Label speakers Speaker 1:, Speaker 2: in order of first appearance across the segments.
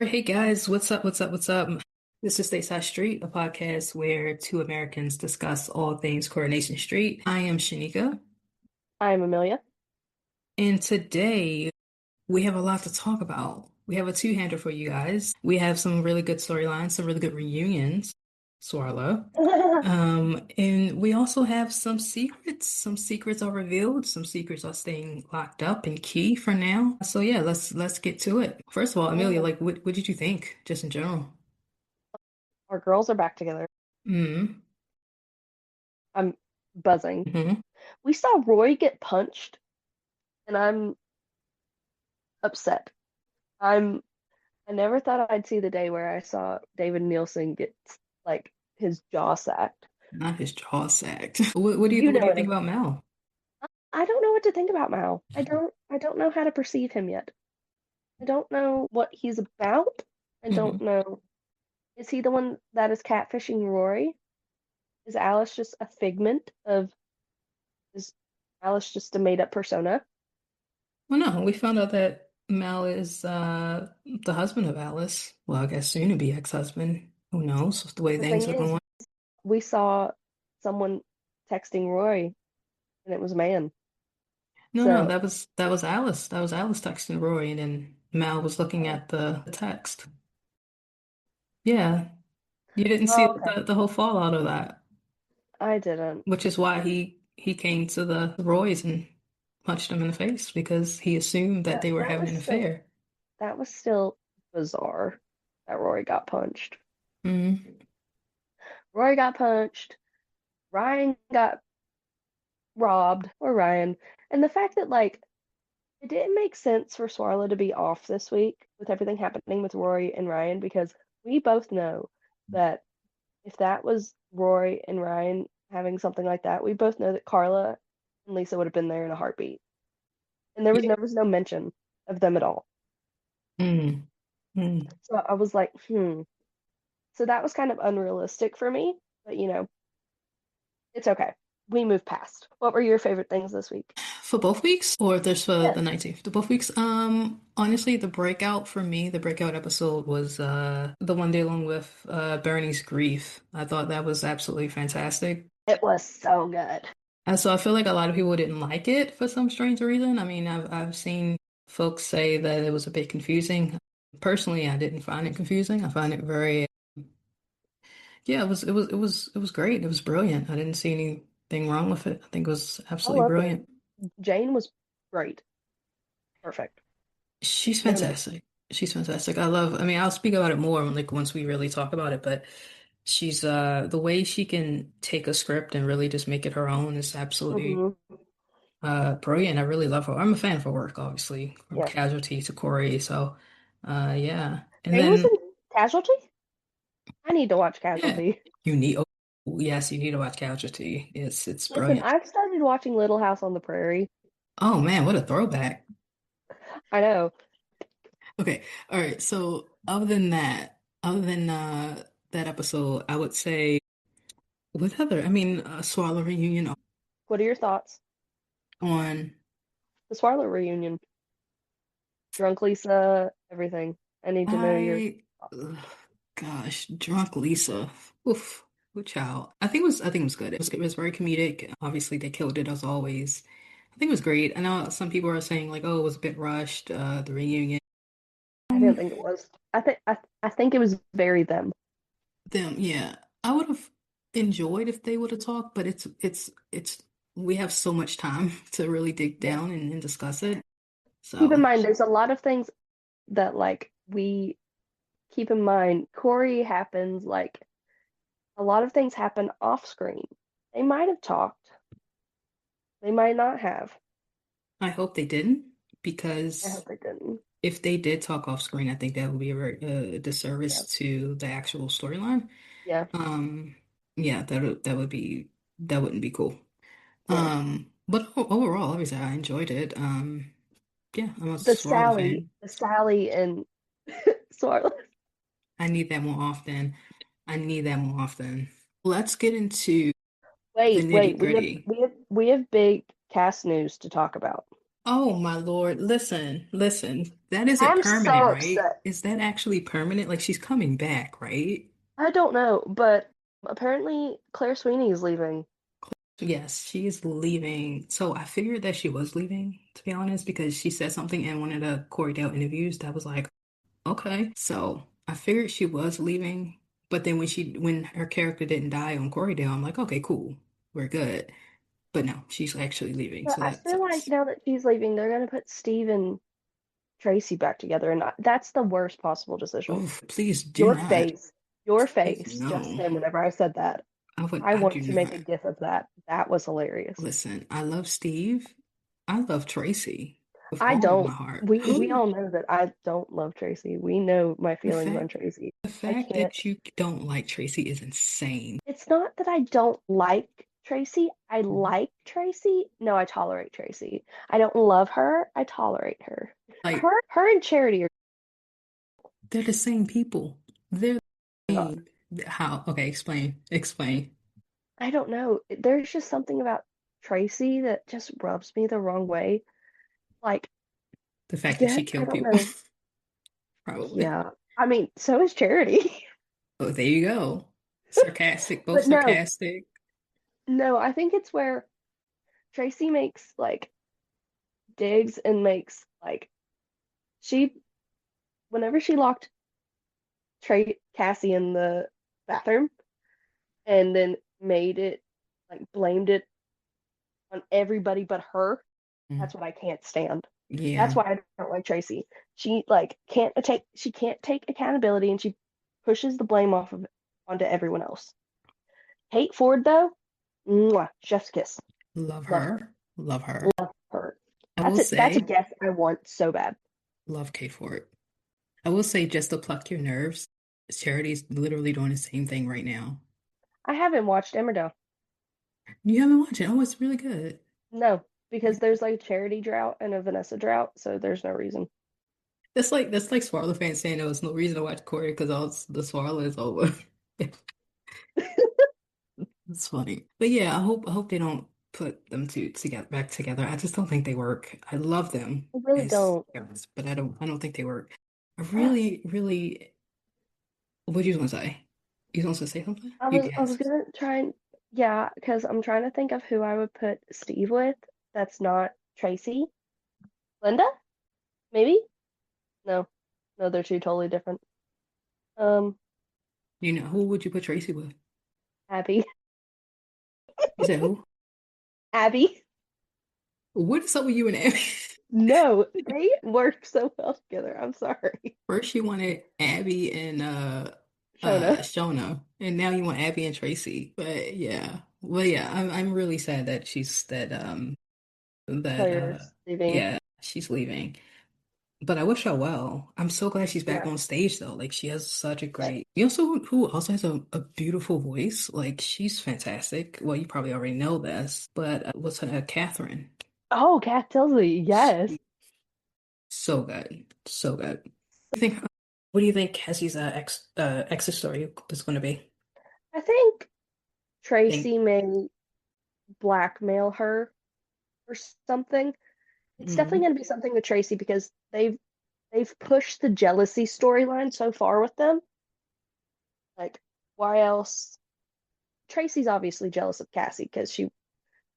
Speaker 1: Hey guys, what's up? What's up? What's up? This is Stateside Street, a podcast where two Americans discuss all things Coronation Street. I am Shanika,
Speaker 2: I'm Amelia.
Speaker 1: and today we have a lot to talk about. We have a two-hander for you guys. We have some really good storylines, some really good reunions, Swarla. And we also have some secrets. Some secrets are revealed, some secrets are staying locked up and key for now. So yeah, let's get to it. First of all, Amelia,
Speaker 2: Yeah.
Speaker 1: like what did you think, just in general?
Speaker 2: Our girls are back together.
Speaker 1: Mm-hmm.
Speaker 2: I'm buzzing.
Speaker 1: Mm-hmm.
Speaker 2: We saw Roy get punched, and I'm upset. I'm I never thought I'd see the day where I saw David Nielsen get like his jaw sacked.
Speaker 1: Not his jaw sagged. What do you
Speaker 2: You
Speaker 1: what do
Speaker 2: know
Speaker 1: you
Speaker 2: what
Speaker 1: think about Mel?
Speaker 2: I don't know what to think about Mal. I don't know how to perceive him yet. I don't know what he's about. I don't
Speaker 1: Hmm.
Speaker 2: know. Is he the one that is catfishing Rory? Is Alice just a figment of is Alice just a made up persona?
Speaker 1: Well, no, we found out that Mel is the husband of Alice. Well, I guess soon to be ex-husband. Who knows the way
Speaker 2: The
Speaker 1: things
Speaker 2: thing
Speaker 1: are
Speaker 2: is,
Speaker 1: going.
Speaker 2: we saw someone texting Roy, and it was a man.
Speaker 1: No, no,
Speaker 2: So,
Speaker 1: that was Alice. That was Alice texting Roy, and then Mel was looking
Speaker 2: uh,
Speaker 1: at the text. Yeah, you didn't see
Speaker 2: oh, okay.
Speaker 1: the whole fallout of that,
Speaker 2: I didn't.
Speaker 1: which is why he came to the Roys and punched him in the face because he assumed that
Speaker 2: That
Speaker 1: they were
Speaker 2: that
Speaker 1: having
Speaker 2: was
Speaker 1: an
Speaker 2: still
Speaker 1: affair.
Speaker 2: that was still bizarre that Roy got punched.
Speaker 1: Mm-hmm.
Speaker 2: Roy got punched. Ryan got robbed, or Ryan, and the fact that it didn't make sense for Swarla to be off this week with everything happening with Roy and Ryan because we both know that if that was Roy and Ryan having something like that, we both know that Carla and Lisa would have been there in a heartbeat. And there was no mention of them at all.
Speaker 1: Mm, mm.
Speaker 2: So I was like, hmm. So that was kind of unrealistic for me, but it's okay. We moved past. What were your favorite things this week?
Speaker 1: For both weeks, or there's for the
Speaker 2: Yes.
Speaker 1: 19th? The both weeks. Honestly, the breakout for me, the breakout episode was the one dealing with Bernie's grief. I thought that was absolutely fantastic.
Speaker 2: It was so good.
Speaker 1: And so I feel like a lot of people didn't like it for some strange reason. I mean, I've seen folks say that it was a bit confusing. Personally, I didn't find it confusing. I find it very, yeah, it was great. It was brilliant. I didn't see anything wrong with it. I think it was
Speaker 2: I
Speaker 1: absolutely
Speaker 2: loved it.
Speaker 1: brilliant.
Speaker 2: Jane was great. Perfect.
Speaker 1: She's
Speaker 2: No notes.
Speaker 1: fantastic. She's fantastic. I mean, I'll speak about it more like once we really talk about it, but she's the way she can take a script and really just make it her own is absolutely
Speaker 2: Hmm.
Speaker 1: brilliant. I really love her. I'm a fan of her work, obviously, from
Speaker 2: Yeah.
Speaker 1: Casualty to Corey. So yeah. And
Speaker 2: Jane was
Speaker 1: then
Speaker 2: in Casualty? I need to watch
Speaker 1: yeah,
Speaker 2: Casualty.
Speaker 1: you need yes, you need to watch Casualty. It's
Speaker 2: Listen,
Speaker 1: brilliant.
Speaker 2: I've started watching Little House on the Prairie.
Speaker 1: Oh man, what a throwback.
Speaker 2: I know.
Speaker 1: Okay. All right. So other than that episode, I would say what other? I mean, Swallow reunion
Speaker 2: What are your thoughts?
Speaker 1: on
Speaker 2: The Swarlet reunion. Drunk Lisa, everything. I need to know your
Speaker 1: I
Speaker 2: thoughts.
Speaker 1: ugh, gosh, drunk Lisa. Oof, good child. I think it was good. It was very comedic. Obviously, they killed it as always. I think it was great. I know some people are saying like, oh, it was a bit rushed, the reunion.
Speaker 2: I didn't think it was. I think it was very them.
Speaker 1: Them, yeah. I would have enjoyed if they would have talked, but it's we have so much time to really dig
Speaker 2: Yeah.
Speaker 1: down and discuss it.
Speaker 2: Keep in
Speaker 1: So
Speaker 2: mind, there's a lot of things that we keep in mind. Corey happens a lot of things happen off screen. They might have talked. They might not have.
Speaker 1: I hope they didn't,
Speaker 2: I
Speaker 1: because
Speaker 2: hope they didn't.
Speaker 1: if they did talk off screen, I think that would be a very
Speaker 2: Yeah.
Speaker 1: disservice to the actual storyline.
Speaker 2: Yeah.
Speaker 1: Um, yeah, that wouldn't be cool.
Speaker 2: Yeah.
Speaker 1: But overall, obviously, I enjoyed it. Yeah, I'm a
Speaker 2: The
Speaker 1: Swallow
Speaker 2: Sally,
Speaker 1: fan.
Speaker 2: the Sally and Swarlet.
Speaker 1: I need that more often. I need that more often. Let's get into the
Speaker 2: Wait,
Speaker 1: nitty
Speaker 2: wait. We have
Speaker 1: gritty.
Speaker 2: we have we have big cast news to talk about.
Speaker 1: Oh my Lord. Listen, listen. That isn't
Speaker 2: I'm
Speaker 1: permanent,
Speaker 2: so
Speaker 1: right?
Speaker 2: upset.
Speaker 1: Is that actually permanent? Like she's coming back, right?
Speaker 2: I don't know, but apparently Claire Sweeney is leaving.
Speaker 1: Yes, she's leaving. So I figured that she was leaving, to be honest, because she said something in one of the Corey Dale interviews that was like, okay. So I figured she was leaving, but then when her character didn't die on Corey Dale, I'm like, okay, cool. We're good. But no, she's actually leaving,
Speaker 2: But
Speaker 1: so
Speaker 2: I
Speaker 1: that
Speaker 2: feel like
Speaker 1: sucks.
Speaker 2: now that she's leaving, they're gonna put Steve and Tracy back together, and that's the worst possible decision.
Speaker 1: Oh, please do
Speaker 2: Your
Speaker 1: not.
Speaker 2: face, your
Speaker 1: Please
Speaker 2: face just
Speaker 1: no.
Speaker 2: then whenever I said that. I
Speaker 1: I do
Speaker 2: want to make a
Speaker 1: not.
Speaker 2: gif of that. That was hilarious.
Speaker 1: Listen, I love Steve. I love Tracy with
Speaker 2: I
Speaker 1: all of my
Speaker 2: don't.
Speaker 1: heart.
Speaker 2: We all know that I don't love Tracy. We know my
Speaker 1: The
Speaker 2: feelings on
Speaker 1: fact
Speaker 2: Tracy.
Speaker 1: the
Speaker 2: I
Speaker 1: fact
Speaker 2: can't.
Speaker 1: that you don't like Tracy is insane.
Speaker 2: It's not that I don't like Tracy. I
Speaker 1: Mhm.
Speaker 2: like Tracy. No, I tolerate Tracy. I don't love her. I tolerate her.
Speaker 1: Like
Speaker 2: Her and Charity are
Speaker 1: they're the same people. They're the
Speaker 2: not.
Speaker 1: same. How? Okay, explain. Explain.
Speaker 2: I don't know. There's just something about Tracy that just rubs me the wrong way. Like,
Speaker 1: The
Speaker 2: I
Speaker 1: fact that she
Speaker 2: guess I
Speaker 1: killed
Speaker 2: don't
Speaker 1: people,
Speaker 2: know.
Speaker 1: probably.
Speaker 2: Yeah. I mean, so is Charity.
Speaker 1: Oh, there you go. Sarcastic, both
Speaker 2: But no,
Speaker 1: sarcastic.
Speaker 2: no, I think it's where Tracy makes like digs and makes like she whenever she locked Cassie in the bathroom and then made it like blamed it on everybody but her.
Speaker 1: Mm,
Speaker 2: That's what I can't stand. That's
Speaker 1: yeah,
Speaker 2: why I don't like Tracy. She like can't take accountability and she pushes the blame off of onto everyone else. Kate Ford though, mwah, chef's kiss.
Speaker 1: love
Speaker 2: Love her.
Speaker 1: her. Love her.
Speaker 2: Love her.
Speaker 1: I will
Speaker 2: That's a
Speaker 1: say,
Speaker 2: guess I want so bad.
Speaker 1: love K Ford. I will say, just to pluck your nerves, Charity's literally doing the same thing right now.
Speaker 2: I haven't watched Emmerdale.
Speaker 1: You haven't watched it? Oh, it's really good.
Speaker 2: No, because there's like a Charity drought and a Vanessa drought, so there's no reason.
Speaker 1: That's like Swallow fans saying there was no reason to watch Corey because all the Swallow is over. It's funny. But yeah, I hope they don't put them two together back together. I just don't think they work. I love them
Speaker 2: I really
Speaker 1: as
Speaker 2: don't.
Speaker 1: parents, but I don't think they work. I really, really what you gonna say? You supposed to say something? You
Speaker 2: I was
Speaker 1: gasped.
Speaker 2: gonna try and yeah, because I'm trying to think of who I would put Steve with. That's not Tracy. Linda? Maybe? No. No, they're two totally different. Um,
Speaker 1: You know, who would you put Tracy with?
Speaker 2: Abby.
Speaker 1: You said who?
Speaker 2: Abby.
Speaker 1: What is up with you and Abby?
Speaker 2: No, they work so well together. I'm sorry.
Speaker 1: First you wanted Abby and
Speaker 2: Shona.
Speaker 1: Shona, and now you want Abby and Tracy. But yeah. Well yeah, I'm really sad that that
Speaker 2: Claire's leaving.
Speaker 1: yeah, she's leaving. But I wish her well. I'm so glad she's back
Speaker 2: Yeah.
Speaker 1: on stage though. Like she has such a great you also who also has a beautiful voice. Like she's fantastic. Well, you probably already know this, but what's her Catherine?
Speaker 2: Oh, Kat Tilsley. Yes.
Speaker 1: She, so good. So good. What do you think Cassie's exit story is gonna be?
Speaker 2: I think
Speaker 1: Think
Speaker 2: Tracy may blackmail her or something. It's definitely
Speaker 1: mm,
Speaker 2: going to be something with Tracy because they've pushed the jealousy storyline so far with them. Like, why else? Tracy's obviously jealous of Cassie because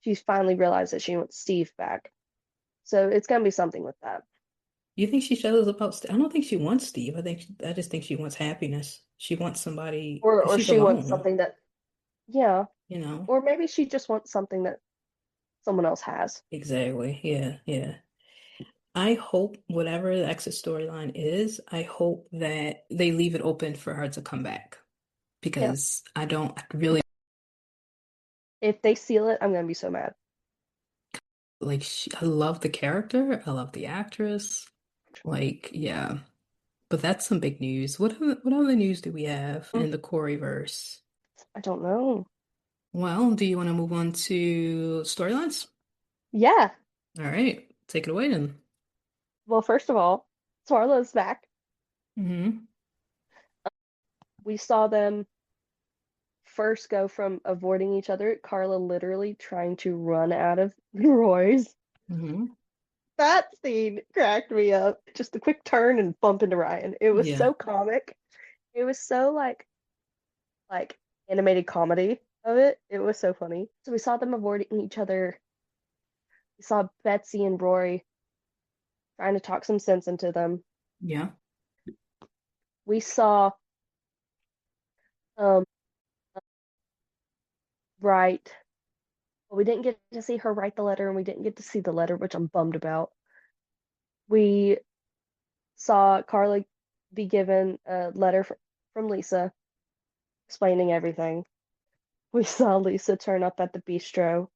Speaker 2: she's finally realized that she wants Steve back. So it's going to be something with that.
Speaker 1: you think she's jealous about I don't think she wants Steve. I just think she wants happiness. She wants somebody
Speaker 2: Or
Speaker 1: she's
Speaker 2: she wants
Speaker 1: alone,
Speaker 2: something that yeah,
Speaker 1: you know?
Speaker 2: or maybe she just wants something that someone else has.
Speaker 1: Exactly. Yeah, yeah. I hope whatever the exit storyline is, I hope that they leave it open for her to come back
Speaker 2: Yeah.
Speaker 1: because I don't really
Speaker 2: If they seal it, I'm going to be so mad.
Speaker 1: like I love the character, I love the actress. Like, yeah. But that's some big news. What other news do we have
Speaker 2: Mm,
Speaker 1: in the Coreyverse?
Speaker 2: I don't know.
Speaker 1: Well, do you want to move on to storylines?
Speaker 2: Yeah.
Speaker 1: All right, take it away then.
Speaker 2: Well, first of all, Swarlow's back.
Speaker 1: Hmm.
Speaker 2: We saw them first go from avoiding each other, Carla literally trying to run out of Roy's,
Speaker 1: Hmm.
Speaker 2: That scene cracked me up. Just a quick turn and bump into Ryan. It was
Speaker 1: Yeah,
Speaker 2: so comic. It was so like animated comedy of it. It was so funny. So we saw them avoiding each other. We saw Betsy and Rory trying to talk some sense into them.
Speaker 1: yeah,
Speaker 2: We saw um write. Well, we didn't get to see her write the letter, and we didn't get to see the letter, which I'm bummed about. We saw Carla be given a letter from Lisa explaining everything. We saw Lisa turn up at the bistro.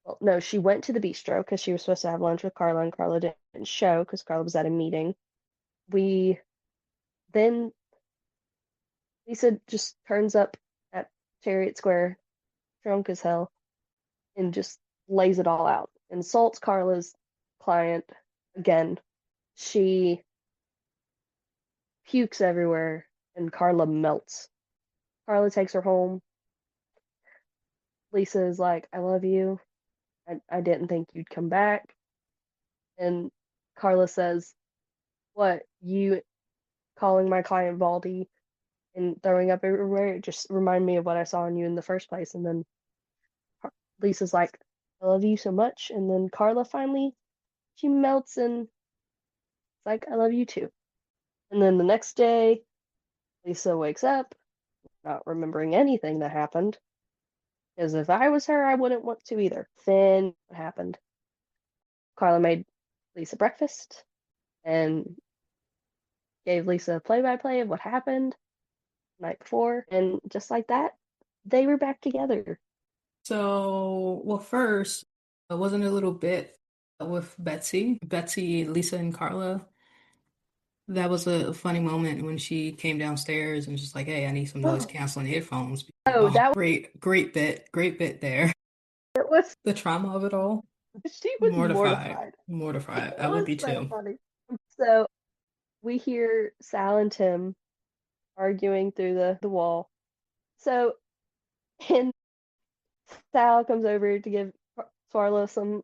Speaker 2: Well, no, she went to the bistro because she was supposed to have lunch with Carla, and Carla didn't show because Carla was at a meeting. We then Lisa just turns up at Chariot Square, drunk as hell, and just lays it all out. Insults Carla's client again. She pukes everywhere, and Carla melts. Carla takes her home. Lisa is like, I love you. I didn't think you'd come back. And Carla says, what, you calling my client Baldy and throwing up everywhere? It just remind me of what I saw in you in the first place. And then Lisa's like, I love you so much. And then Carla finally, she melts and it's like, I love you too. And then the next day, Lisa wakes up, not remembering anything that happened. Because if I was her, I wouldn't want to either. Then what happened? Carla made Lisa breakfast and gave Lisa a play-by-play of what happened the night before. And just like that, they were back together.
Speaker 1: So, well, first, it wasn't a little bit with Betsy, Lisa, and Carla. That was a funny moment when she came downstairs and just like, hey, I need some noise canceling headphones.
Speaker 2: Oh,
Speaker 1: Oh,
Speaker 2: that
Speaker 1: great bit there.
Speaker 2: was,
Speaker 1: The trauma of it all.
Speaker 2: she was
Speaker 1: Mortified,
Speaker 2: mortified.
Speaker 1: mortified.
Speaker 2: It
Speaker 1: I would
Speaker 2: was
Speaker 1: be
Speaker 2: so
Speaker 1: too.
Speaker 2: funny. So we hear Sal and Tim arguing through the wall. So, and Sal comes over to give Swarla some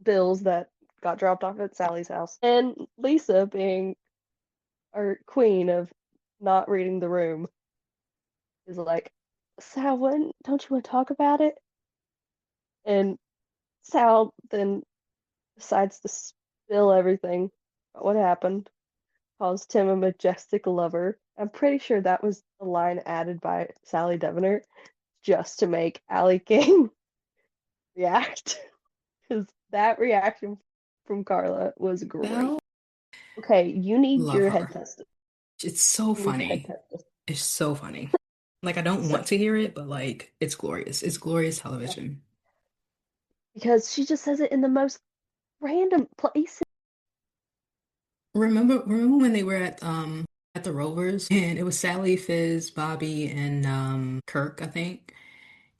Speaker 2: bills that got dropped off at Sally's house. And Lisa, being our queen of not reading the room, is like, Sal, don't you want to talk about it? And Sal then decides to spill everything about what happened, calls Tim a majestic lover. I'm pretty sure that was a line added by Sally Devener just to make Allie King react. Because that reaction from Carla was great.
Speaker 1: Belle,
Speaker 2: Okay, you need
Speaker 1: love
Speaker 2: your head
Speaker 1: her.
Speaker 2: tested.
Speaker 1: It's so
Speaker 2: You need your head
Speaker 1: funny.
Speaker 2: tested.
Speaker 1: It's so funny. Like I don't
Speaker 2: So,
Speaker 1: want to hear it, but like it's glorious. It's glorious
Speaker 2: yeah.
Speaker 1: television.
Speaker 2: Because she just says it in the most random places.
Speaker 1: Remember when they were at the Rovers and it was Sally, Fizz, Bobby, and Kirk, I think.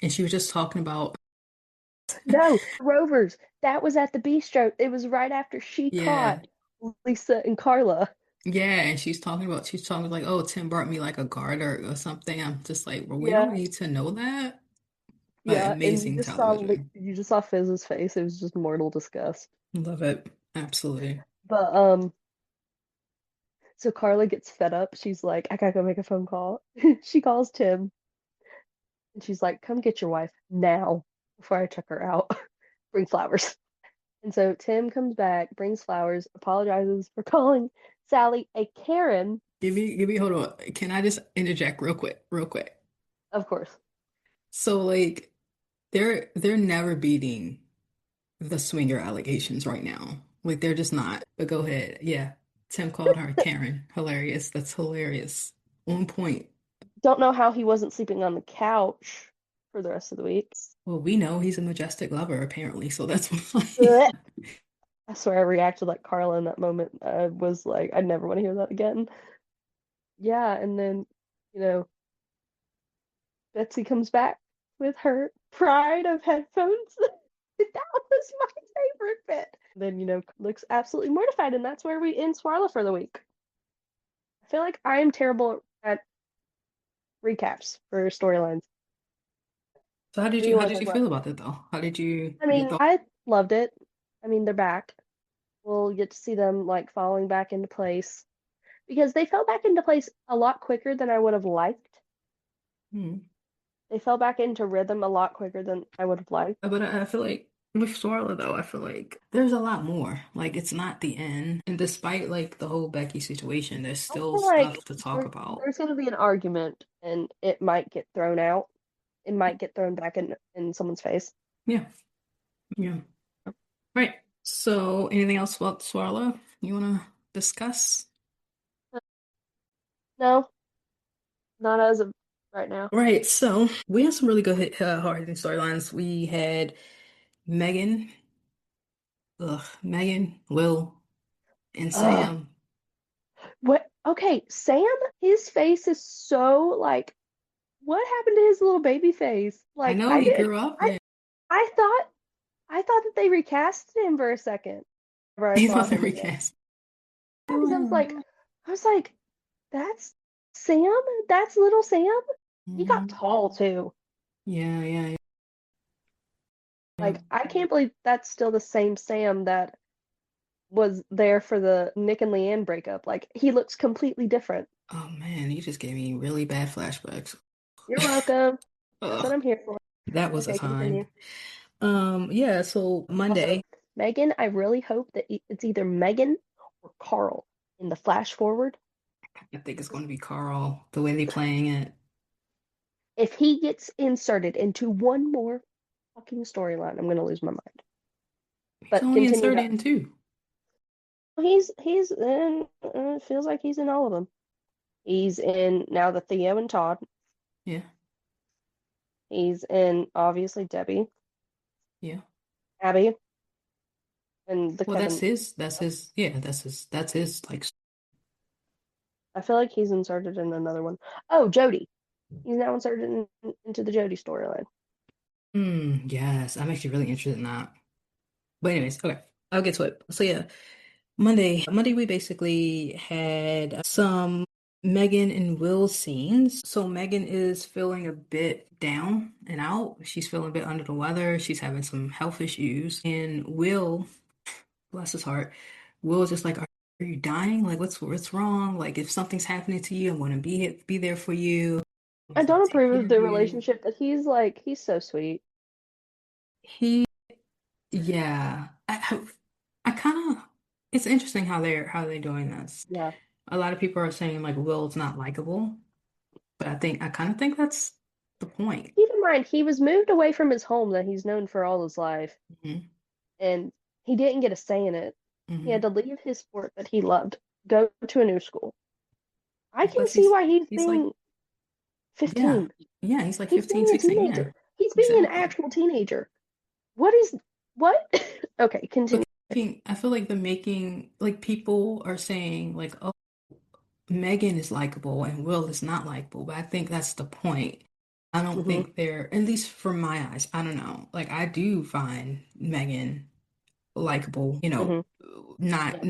Speaker 1: And she was just talking about
Speaker 2: No, Rovers. That was at the bistro. It was right after she
Speaker 1: yeah.
Speaker 2: caught Lisa and Carla.
Speaker 1: Yeah, and she's talking like, oh, Tim brought me like a garter or something. I'm just like, well, we don't
Speaker 2: Yeah,
Speaker 1: need to know that. But
Speaker 2: yeah, and
Speaker 1: amazing television.
Speaker 2: You just saw Fizz's face. It was just mortal disgust.
Speaker 1: Love it. Absolutely.
Speaker 2: But so Carla gets fed up. She's like, I gotta go make a phone call. She calls Tim and she's like, come get your wife now before I check her out. Bring flowers. And so Tim comes back, brings flowers, apologizes for calling Sally a Karen,
Speaker 1: Hold on. Can I just interject real quick?
Speaker 2: of course.
Speaker 1: So like they're never beating the swinger allegations right now. Like they're just not. But go ahead. Yeah. Tim called her Karen. Hilarious. That's hilarious. On point.
Speaker 2: Don't know how he wasn't sleeping on the couch for the rest of the week.
Speaker 1: Well, we know he's a majestic lover, apparently, so that's why.
Speaker 2: Blech. I swear I reacted like Carla in that moment. I was like, I never want to hear that again. Yeah, and then, you know, Betsy comes back with her pride of headphones. That was my favorite bit. Then, looks absolutely mortified, and that's where we end Swarla for the week. I feel like I am terrible at recaps for storylines.
Speaker 1: So
Speaker 2: What do you
Speaker 1: how
Speaker 2: want to
Speaker 1: did
Speaker 2: talk
Speaker 1: you
Speaker 2: about?
Speaker 1: feel about it though? How did you
Speaker 2: I
Speaker 1: your
Speaker 2: mean,
Speaker 1: thought?
Speaker 2: I loved it. I mean, they're back. We'll get to see them like falling back into place because they fell back into place a lot quicker than I would have liked.
Speaker 1: Hmm.
Speaker 2: They fell back into rhythm a lot quicker than I would have liked.
Speaker 1: But I feel like with Sorla though, I feel like there's a lot more. Like it's not the end. And despite like the whole Becky situation, there's
Speaker 2: I
Speaker 1: still
Speaker 2: feel like
Speaker 1: stuff to talk about.
Speaker 2: there's going to be an argument and it might get thrown out. It might get thrown back in someone's face.
Speaker 1: Yeah. Yeah. Right. So anything else about Sorla you wanna discuss?
Speaker 2: No, not as of right now.
Speaker 1: Right. So we had some really good hard-hitting storylines. We had Megan, Megan, Will, and
Speaker 2: Ugh.
Speaker 1: Sam.
Speaker 2: What? Okay, Sam, his face is so like, what happened to his little baby face?
Speaker 1: I
Speaker 2: Like,
Speaker 1: know
Speaker 2: I
Speaker 1: he
Speaker 2: did,
Speaker 1: grew up.
Speaker 2: I,
Speaker 1: Yeah.
Speaker 2: I thought, I thought that they recast him for a second. Whenever I
Speaker 1: He's
Speaker 2: saw
Speaker 1: not the
Speaker 2: him again,
Speaker 1: recast.
Speaker 2: because I was like, that's Sam. That's little Sam. He got
Speaker 1: Mhm.
Speaker 2: tall too.
Speaker 1: Yeah, yeah, yeah.
Speaker 2: Like, I can't believe that's still the same Sam that was there for the Nick and Leanne breakup. Like, he looks completely different.
Speaker 1: Oh man, you just gave me really bad flashbacks.
Speaker 2: You're welcome. That's what
Speaker 1: Ugh,
Speaker 2: I'm here for.
Speaker 1: that was a
Speaker 2: Okay,
Speaker 1: time.
Speaker 2: continue.
Speaker 1: Yeah, so
Speaker 2: Also,
Speaker 1: Monday,
Speaker 2: Megan, I really hope that it's either Megan or Carl in the flash forward.
Speaker 1: I think it's going to be Carl, the way they playing it.
Speaker 2: If he gets inserted into one more fucking storyline, I'm gonna lose my mind.
Speaker 1: He's
Speaker 2: But
Speaker 1: only
Speaker 2: continue
Speaker 1: inserted
Speaker 2: that.
Speaker 1: in two.
Speaker 2: He's in. It feels like he's in all of them. He's in now the Theo and Todd.
Speaker 1: Yeah,
Speaker 2: He's in obviously Debbie,
Speaker 1: yeah.
Speaker 2: Abby, and the
Speaker 1: Well,
Speaker 2: Kevin.
Speaker 1: yeah, that's his, like,
Speaker 2: I feel like he's inserted in another one. Oh, Jody. He's now inserted into the Jody storyline.
Speaker 1: yes, I'm actually really interested in that. But anyways, okay, I'll get to it. So yeah, Monday we basically had some Megan and Will scenes. So Megan is feeling a bit down and out. She's feeling a bit under the weather. She's having some health issues. And Will, bless his heart, Will is just like, are you dying? Like, what's wrong? Like, if something's happening to you, I'm going to be there for you. I'm
Speaker 2: I
Speaker 1: just going
Speaker 2: don't
Speaker 1: to take
Speaker 2: approve
Speaker 1: care
Speaker 2: of
Speaker 1: of
Speaker 2: the
Speaker 1: you.
Speaker 2: relationship that he's like, he's so sweet.
Speaker 1: He, yeah, I kind of. It's interesting how they're doing this.
Speaker 2: Yeah.
Speaker 1: A lot of people are saying like Will's not likable, but I kind of think that's the point.
Speaker 2: Keep in mind, he was moved away from his home that he's known for all his life,
Speaker 1: Hmm.
Speaker 2: and he didn't get a say in it. He had
Speaker 1: Hmm.
Speaker 2: to leave his sport that he loved, go to a new school. I
Speaker 1: And
Speaker 2: can
Speaker 1: plus
Speaker 2: see why he's
Speaker 1: he's like
Speaker 2: being
Speaker 1: yeah.
Speaker 2: 15.
Speaker 1: Yeah, he's like
Speaker 2: He's
Speaker 1: 15,
Speaker 2: being a
Speaker 1: 16. Yeah,
Speaker 2: teenager. He's being an
Speaker 1: exactly.
Speaker 2: actual teenager. What is what? Okay,
Speaker 1: But
Speaker 2: continue.
Speaker 1: I feel like the making like people are saying like, oh, Megan is likable and Will is not likable, but I think that's the point. I don't
Speaker 2: Hmm.
Speaker 1: think they're, at least from my eyes, I don't know. Like I do find Megan likable,
Speaker 2: Hmm. Yeah.
Speaker 1: not,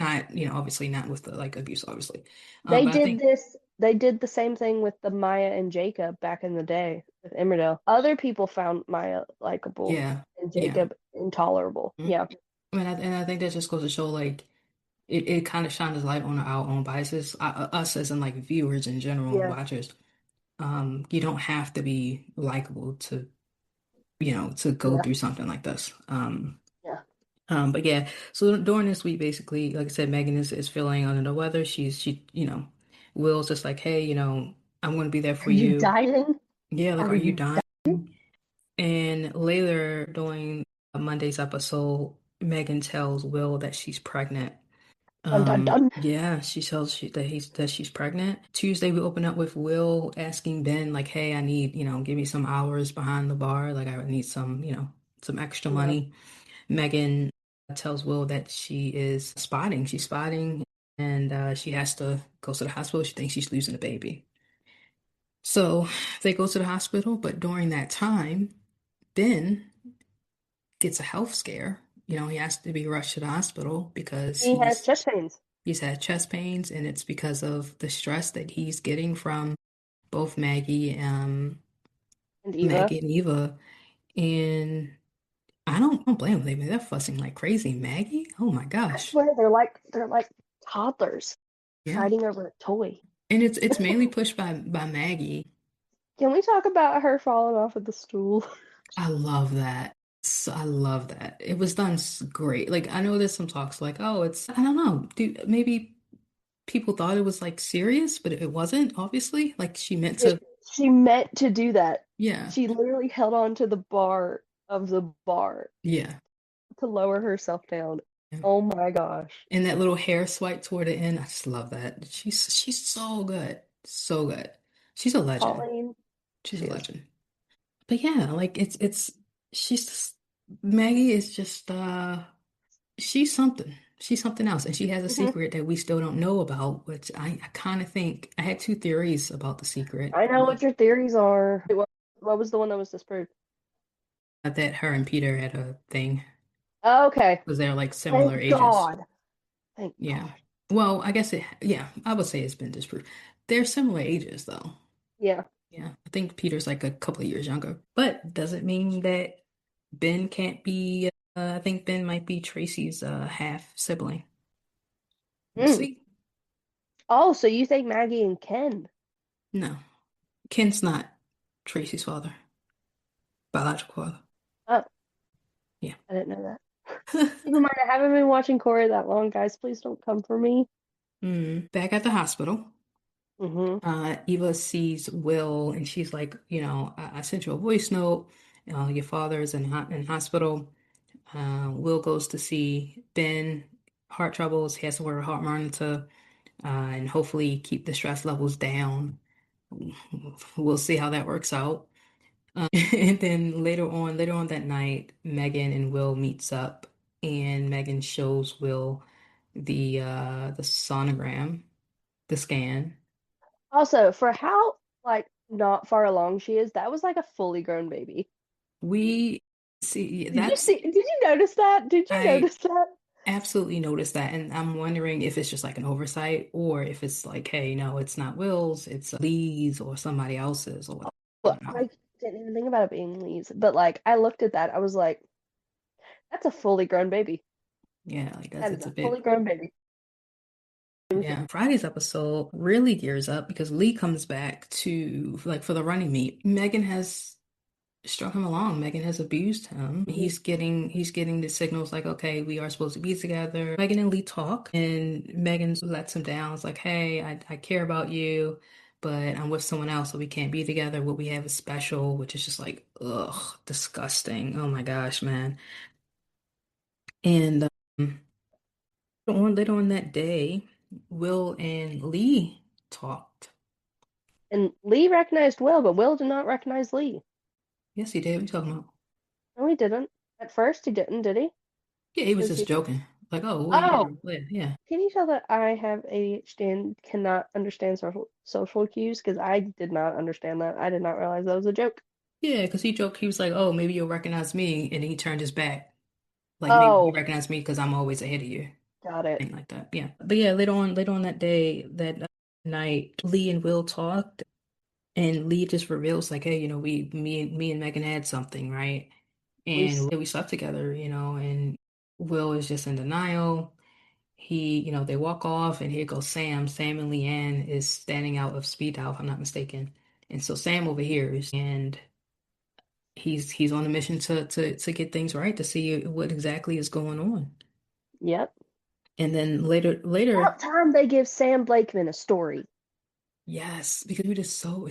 Speaker 1: obviously not with the like abuse, obviously.
Speaker 2: They
Speaker 1: But I
Speaker 2: did
Speaker 1: think,
Speaker 2: this. They did the same thing with the Maya and Jacob back in the day with Emmerdale. Other people found Maya likable
Speaker 1: yeah,
Speaker 2: and
Speaker 1: yeah.
Speaker 2: Jacob intolerable.
Speaker 1: Mhm.
Speaker 2: Yeah.
Speaker 1: And I think that just goes to show like it kind of shines a light on our own biases, us as in like viewers in general,
Speaker 2: Yeah.
Speaker 1: watchers. You don't have to be likable to, to go
Speaker 2: Yeah.
Speaker 1: through something like this.
Speaker 2: Yeah.
Speaker 1: But yeah, so during this week, basically, like I said, Megan is feeling under the weather. Will's just like, hey, I'm going to be there
Speaker 2: Are
Speaker 1: for
Speaker 2: you
Speaker 1: you.
Speaker 2: dying?
Speaker 1: Yeah, like,
Speaker 2: Are
Speaker 1: are you
Speaker 2: you
Speaker 1: dying? And later during Monday's episode, Megan tells Will that she's pregnant.
Speaker 2: dun dun dun?
Speaker 1: Yeah, she tells that she's pregnant. Tuesday we open up with Will asking Ben like, "Hey, I need, give me some hours behind the bar. Like I need some, some extra
Speaker 2: Yeah.
Speaker 1: money." Megan tells Will that she is spotting. She's spotting and she has to go to the hospital. She thinks she's losing a baby. So they go to the hospital, but during that time, Ben gets a health scare. He has to be rushed to the hospital because
Speaker 2: He has chest pains.
Speaker 1: he's had chest pains, and it's because of the stress that he's getting from both
Speaker 2: And Eva.
Speaker 1: Maggie and Eva. And I don't blame them. They're fussing like crazy. Maggie? Oh my
Speaker 2: I
Speaker 1: gosh.
Speaker 2: swear they're like toddlers
Speaker 1: Yeah.
Speaker 2: fighting over a toy.
Speaker 1: And it's mainly pushed by Maggie.
Speaker 2: Can we talk about her falling off of the stool?
Speaker 1: I love that. I love that. It was done great. Like I know there's some talks like, oh, it's I don't know, dude, maybe people thought it was like serious, but it wasn't, obviously. Like she meant to,
Speaker 2: She meant to do that.
Speaker 1: yeah,
Speaker 2: She literally held on to the bar of the bar
Speaker 1: yeah.
Speaker 2: to lower herself down.
Speaker 1: Yeah.
Speaker 2: Oh my gosh.
Speaker 1: And that little hair swipe toward the end, I just love that. She's so good. So good. She's a legend.
Speaker 2: Pauline,
Speaker 1: She's
Speaker 2: she
Speaker 1: a
Speaker 2: is.
Speaker 1: legend. But yeah, like she's just, Maggie is just she's something. She's something else. And she has a
Speaker 2: Hmm.
Speaker 1: secret that we still don't know about, which I kind of think I had two theories about the secret.
Speaker 2: I know what your theories are. What was the one that was disproved?
Speaker 1: That her and Peter had a thing
Speaker 2: Okay.
Speaker 1: because they're like similar
Speaker 2: Thank
Speaker 1: ages.
Speaker 2: God. Thank
Speaker 1: Yeah.
Speaker 2: God.
Speaker 1: Well, I guess yeah, I would say it's been disproved. They're similar ages though.
Speaker 2: Yeah.
Speaker 1: Yeah. I think Peter's like a couple of years younger, but doesn't mean that Ben can't be, I think Ben might be Tracy's half sibling. We'll
Speaker 2: Mm.
Speaker 1: see.
Speaker 2: Oh, so you think Maggie and Ken?
Speaker 1: No, Ken's not Tracy's father, biological father.
Speaker 2: Oh,
Speaker 1: Yeah.
Speaker 2: I didn't know that. Keep in mind, I haven't been watching Corey that long, guys. Please don't come for me.
Speaker 1: Back at the hospital,
Speaker 2: Hmm.
Speaker 1: Eva sees Will and she's like, I sent you a voice note. Your father is in hospital. Will goes to see Ben, heart troubles. He has to wear a heart monitor, and hopefully keep the stress levels down. We'll see how that works out. And then later on that night, Megan and Will meets up, and Megan shows Will the sonogram, the scan.
Speaker 2: Also, for how like not far along she is, that was like a fully grown baby.
Speaker 1: We see
Speaker 2: Did you
Speaker 1: that's
Speaker 2: see? Did you notice that? Did you
Speaker 1: I
Speaker 2: notice that?
Speaker 1: absolutely noticed that, and I'm wondering if it's just like an oversight or if it's like, hey, no, it's not Will's, it's Lee's or somebody else's or whatever. I
Speaker 2: Well,
Speaker 1: don't know.
Speaker 2: I didn't even think about it being Lee's, but like I looked at that, I was like, that's a fully grown baby.
Speaker 1: Yeah, like
Speaker 2: That is
Speaker 1: it's a
Speaker 2: a fully
Speaker 1: bit.
Speaker 2: grown baby.
Speaker 1: Yeah, Friday's episode really gears up because Lee comes back to like for the running meet. Megan has strung him along. Megan has abused him.
Speaker 2: Mhm.
Speaker 1: He's getting the signals like, okay, we are supposed to be together. Megan and Lee talk, and Megan lets him down. It's like, hey, I care about you, but I'm with someone else, so we can't be together. What we have is special, which is just like, ugh, disgusting. Oh my gosh, man. And later on that day, Will and Lee talked.
Speaker 2: And Lee recognized Will, but Will did not recognize Lee.
Speaker 1: Yes, he did. What are you talking about?
Speaker 2: No, he didn't. At first, he didn't, did he?
Speaker 1: Yeah, he was
Speaker 2: Because
Speaker 1: just
Speaker 2: he.
Speaker 1: joking. Like, oh, what are you
Speaker 2: Oh,
Speaker 1: doing? Yeah.
Speaker 2: can you tell that I have ADHD and cannot understand social cues? Because I did not understand that. I did not realize that was a joke.
Speaker 1: Yeah, because he joked, he was like, oh, maybe you'll recognize me. And then he turned his back. Like, maybe you
Speaker 2: Oh,
Speaker 1: recognize me because I'm always ahead of you.
Speaker 2: got it.
Speaker 1: Thing like that. Yeah. But yeah, later on that day, that night, Lee and Will talked. And Lee just reveals, like, hey, me and Megan had something, right?
Speaker 2: We.
Speaker 1: And we slept together, and Will is just in denial. They walk off, and here goes Sam. Sam and Leanne is standing out of speed dial, if I'm not mistaken. And so Sam overhears, and he's on a mission to get things right, to see what exactly is going on.
Speaker 2: Yep.
Speaker 1: And then later,
Speaker 2: About time they give Sam Blakeman a story.
Speaker 1: yes, because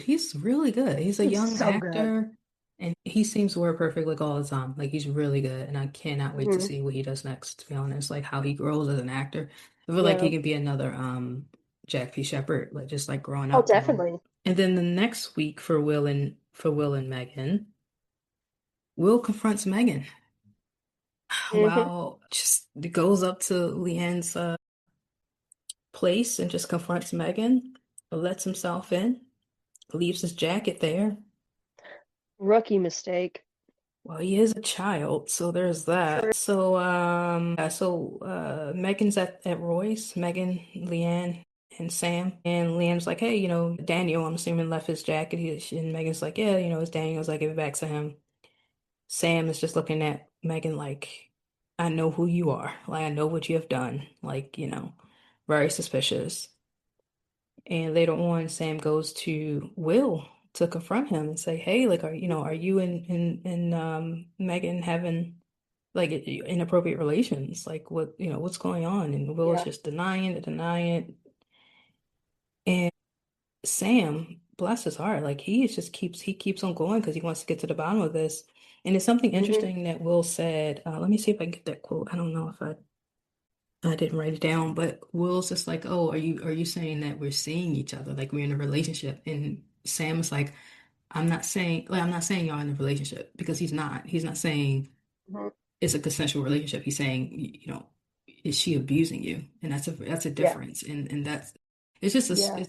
Speaker 1: he's really good. He's a
Speaker 2: He's
Speaker 1: young
Speaker 2: so good.
Speaker 1: actor, and he seems to work perfect like all the time. Like he's really good, and I cannot wait to
Speaker 2: Hmm.
Speaker 1: see what he does next, to be honest, like how he grows as an actor. I feel like he
Speaker 2: Yeah.
Speaker 1: can be another Jack P. Shepard, like just like growing
Speaker 2: Oh,
Speaker 1: up,
Speaker 2: definitely.
Speaker 1: And then the next week for Will and Megan, Will confronts Megan.
Speaker 2: Hmm.
Speaker 1: Wow, just goes up to Leanne's place and just confronts Megan, lets himself in, leaves his jacket there.
Speaker 2: Rookie mistake.
Speaker 1: Well, he is a child, so there's
Speaker 2: True.
Speaker 1: that. So, Megan's at Roy's, Megan, Leanne, and Sam. And Leanne's like, hey, Daniel, I'm assuming left his jacket. And Megan's like, yeah, it's Daniel's. I give it back to him. Sam is just looking at Megan, like, I know who you are. Like, I know what you have done. Like, very suspicious. And later on, Sam goes to Will to confront him and say, "Hey, like, are you and Megan having like inappropriate relations? Like, what's going on?" And Will is
Speaker 2: Yeah.
Speaker 1: just denying it, denying it. And Sam, bless his heart, like he keeps on going because he wants to get to the bottom of this. And it's something
Speaker 2: Hmm.
Speaker 1: interesting that Will said. Let me see if I can get that quote. I don't know if I didn't write it down, but Will's just like, "Oh, are you saying that we're seeing each other, like we're in a relationship?" And Sam is like, I'm not saying y'all in a relationship because he's not. He's not saying
Speaker 2: Hmm.
Speaker 1: it's a consensual relationship. He's saying, is she abusing you? And that's a
Speaker 2: Yeah.
Speaker 1: difference. And that's it's just a,
Speaker 2: Yeah.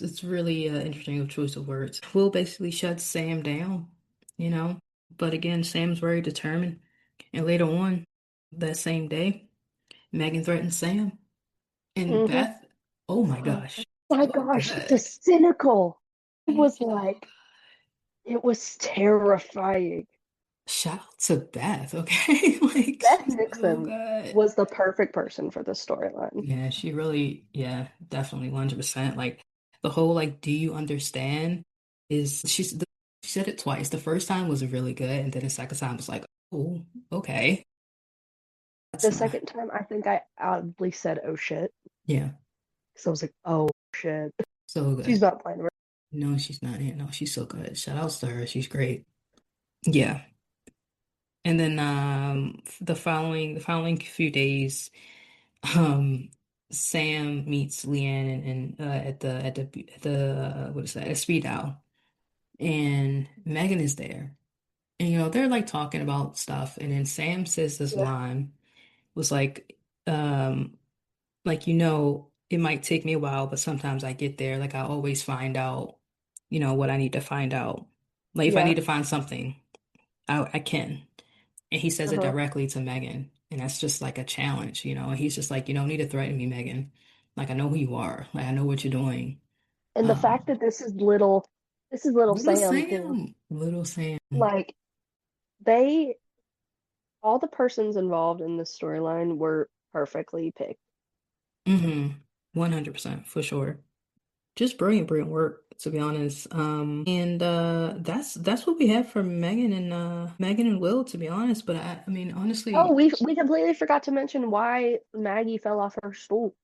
Speaker 1: it's really interesting choice of words. Will basically shuts Sam down, you know. But again, Sam's very determined. And later on that same day, Megan threatens Sam. And
Speaker 2: Hmm.
Speaker 1: Beth, oh my
Speaker 2: Oh
Speaker 1: gosh,
Speaker 2: my
Speaker 1: so
Speaker 2: gosh, the
Speaker 1: good.
Speaker 2: cynical. It was like, it was terrifying.
Speaker 1: Shout out to Beth, okay? Like
Speaker 2: Beth
Speaker 1: she's so
Speaker 2: Nixon
Speaker 1: good.
Speaker 2: was the perfect person for this storyline.
Speaker 1: Yeah, she really, yeah, definitely 100%. Like the whole like, do you understand? She said it twice. The first time was really good, and then the second time was like, oh, okay, that's
Speaker 2: The
Speaker 1: not,
Speaker 2: second time, I think I audibly said, "Oh shit,"
Speaker 1: yeah,
Speaker 2: because I was like, "Oh shit,
Speaker 1: so
Speaker 2: she's
Speaker 1: good.
Speaker 2: not playing around."
Speaker 1: No, she's not. Yeah, no, she's so good. Shout outs to her. She's great. Yeah. And then the following few days. Um, Sam meets Leanne and at the what is that? A speed dial, and Megan is there, and they're like talking about stuff, and then Sam says this
Speaker 2: Yeah.
Speaker 1: line was um, like it might take me a while, but sometimes I get there. Like I always find out, what I need to find out. Like if I need
Speaker 2: Yeah.
Speaker 1: to find something, I can. And he says it
Speaker 2: Uh-huh.
Speaker 1: directly to Megan. And that's just like a challenge. And he's just like, you don't need to threaten me, Megan. Like, I know who you are. Like, I know what you're doing.
Speaker 2: And the fact
Speaker 1: Um,
Speaker 2: that this is little
Speaker 1: little
Speaker 2: Sam too.
Speaker 1: Sam, little Sam.
Speaker 2: Like they, all the persons involved in this storyline were perfectly picked.
Speaker 1: Mm-hmm. 100% for sure. Just brilliant, brilliant work, to be honest. And that's what we have for Megan and Will, to be honest. But I mean,
Speaker 2: Oh,
Speaker 1: honestly,
Speaker 2: we completely forgot to mention why Maggie fell off her stool.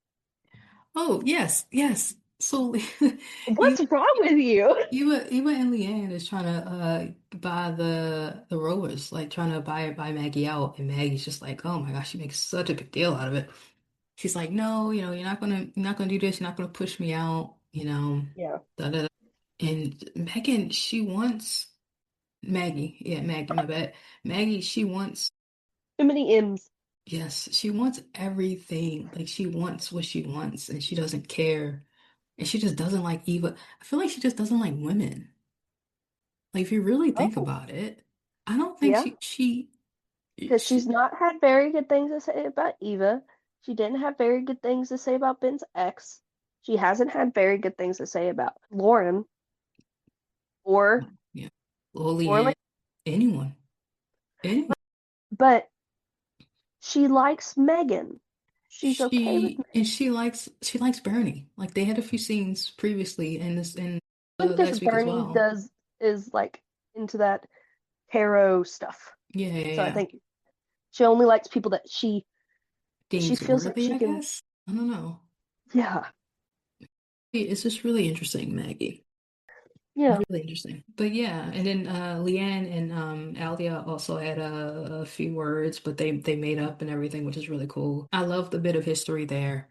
Speaker 1: oh yes, yes. So you
Speaker 2: What's wrong with you?
Speaker 1: Eva and Leanne is trying to buy the rowers, like trying to buy Maggie out, and Maggie's just like, oh my gosh, she makes such a big deal out of it. She's like, no, you're not gonna do this, you're not gonna push me out,
Speaker 2: Yeah.
Speaker 1: da, da, da. And Megan, she wants Maggie, yeah, Maggie, my bad. Maggie, she wants,
Speaker 2: Too many M's.
Speaker 1: yes, she wants everything. Like she wants what she wants, and she doesn't care, and she just doesn't like Eva. I feel like she just doesn't like women. Like if you really think
Speaker 2: Oh,
Speaker 1: about it, I don't think
Speaker 2: yeah. Because
Speaker 1: she
Speaker 2: she's not had very good things to say about Eva. She didn't have very good things to say about Ben's ex. She hasn't had very good things to say about Lauren or
Speaker 1: yeah,
Speaker 2: or
Speaker 1: Lillian,
Speaker 2: like,
Speaker 1: anyone, anyone.
Speaker 2: but she likes Megan. She's okay with Megan.
Speaker 1: She likes Bernie. Like they had a few scenes previously in
Speaker 2: I think this
Speaker 1: last week as
Speaker 2: Bernie
Speaker 1: well.
Speaker 2: does is like into that tarot stuff.
Speaker 1: Yeah, yeah,
Speaker 2: So I
Speaker 1: yeah.
Speaker 2: think she only likes people that she
Speaker 1: Deems
Speaker 2: feels like
Speaker 1: worthy,
Speaker 2: she
Speaker 1: I
Speaker 2: can.
Speaker 1: guess. I don't know.
Speaker 2: Yeah.
Speaker 1: It's just really interesting, Maggie.
Speaker 2: Yeah.
Speaker 1: Really interesting. But yeah, and then Leanne and Alia also had a few words, but they made up and everything, which is really cool. I love the bit of history there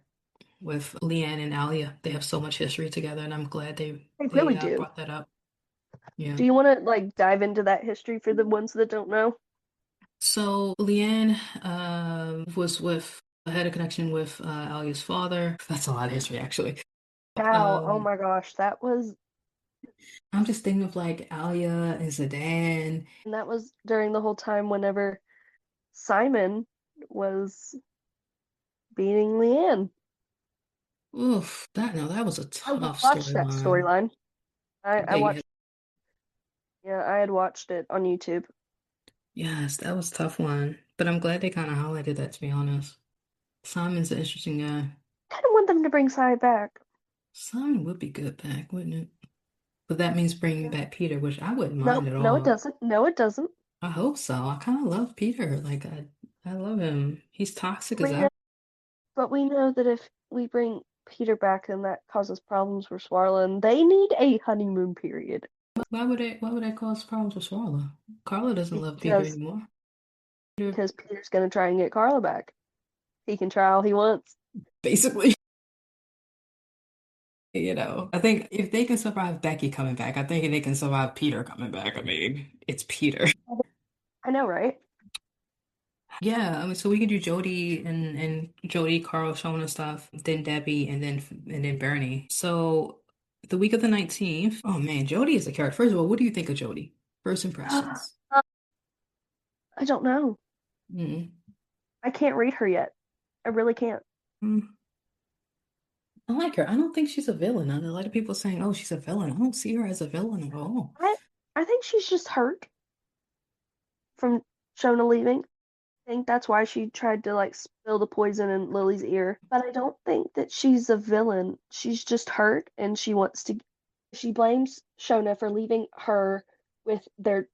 Speaker 1: with Leanne and Alia. They have so much history together, and I'm glad they
Speaker 2: I
Speaker 1: they
Speaker 2: really
Speaker 1: uh,
Speaker 2: do.
Speaker 1: brought that up. Yeah.
Speaker 2: Do you want to like dive into that history for the ones that don't know?
Speaker 1: So Leanne was with had a connection with Alia's father. That's a lot of history, actually.
Speaker 2: How? Oh
Speaker 1: Um,
Speaker 2: my gosh, that was
Speaker 1: I'm just thinking of like Alia and Zidane.
Speaker 2: and that was during the whole time whenever Simon was beating Leanne.
Speaker 1: Oof, that was a
Speaker 2: I
Speaker 1: tough
Speaker 2: watched that
Speaker 1: storyline.
Speaker 2: storyline. I
Speaker 1: Yeah, you had
Speaker 2: watched, yeah, I had watched it on YouTube.
Speaker 1: Yes, that was a tough one. But I'm glad they kind of highlighted that, to be honest. Simon's an interesting guy.
Speaker 2: Kind of want them to bring Sai back.
Speaker 1: Simon would be good back, wouldn't it? But that means bringing
Speaker 2: No,
Speaker 1: back Peter, which I wouldn't mind
Speaker 2: no,
Speaker 1: at
Speaker 2: no, it
Speaker 1: all.
Speaker 2: doesn't. No, it doesn't.
Speaker 1: I hope so. I kind of love Peter. I love him. He's toxic as
Speaker 2: We know,
Speaker 1: ever.
Speaker 2: but we know that if we bring Peter back, then that causes problems for Swarla, and they need a honeymoon period
Speaker 1: Why would that cause problems with Swallow? Carla doesn't love Peter
Speaker 2: because
Speaker 1: anymore. Peter,
Speaker 2: Peter's gonna try and get Carla back. He can try all he wants.
Speaker 1: basically, I think if they can survive Becky coming back, I think they can survive Peter coming back. I mean, it's Peter.
Speaker 2: I know, right?
Speaker 1: Yeah, I mean, so we can do Jody and Jody, Carl, Shona stuff, then Debbie, and then Bernie. So the week of the 19th. Oh man, Jody is a character. First of all, what do you think of Jody? First impressions.
Speaker 2: I don't know.
Speaker 1: Mm.
Speaker 2: I can't read her yet. I really can't.
Speaker 1: Mm. I like her. I don't think she's a villain. A lot of people saying, "Oh, she's a villain." I don't see her as a villain at all.
Speaker 2: I I think she's just hurt from Shona leaving. I think that's why she tried to like spill the poison in Lily's ear. But I don't think that she's a villain. She's just hurt and she wants to. She blames Shona for leaving her with their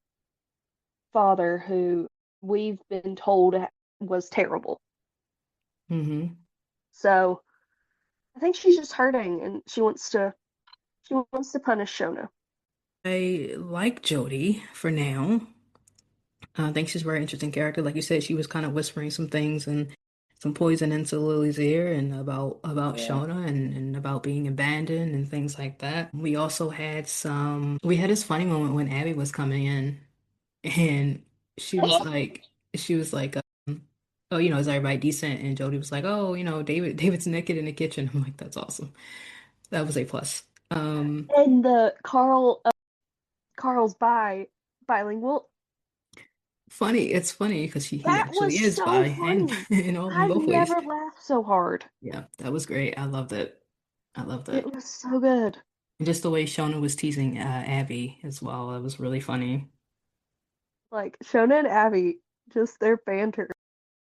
Speaker 2: father, who we've been told was terrible.
Speaker 1: Hmm.
Speaker 2: So I think she's just hurting and she wants to punish Shona.
Speaker 1: I like Jody for now. I think she's a very interesting character. Like you said, she was kind of whispering some things and some poison into Lily's ear and about
Speaker 2: Yeah.
Speaker 1: Shona and about being abandoned and things like that. We had this funny moment when Abby was coming in and she was like, oh, is everybody decent? And Jody was like, oh, David's naked in the kitchen. I'm like, that's awesome. That was a plus. Um,
Speaker 2: And the Carl's bilingual.
Speaker 1: it's funny because he
Speaker 2: That was
Speaker 1: actually is
Speaker 2: so
Speaker 1: bi and
Speaker 2: funny.
Speaker 1: in
Speaker 2: I've
Speaker 1: both ways.
Speaker 2: never laughed so hard.
Speaker 1: Yeah, that was great. I loved it. I loved
Speaker 2: It
Speaker 1: it.
Speaker 2: was so good.
Speaker 1: And just the way Shona was teasing Abby as well. It was really funny.
Speaker 2: Like Shona and Abby, just their banter.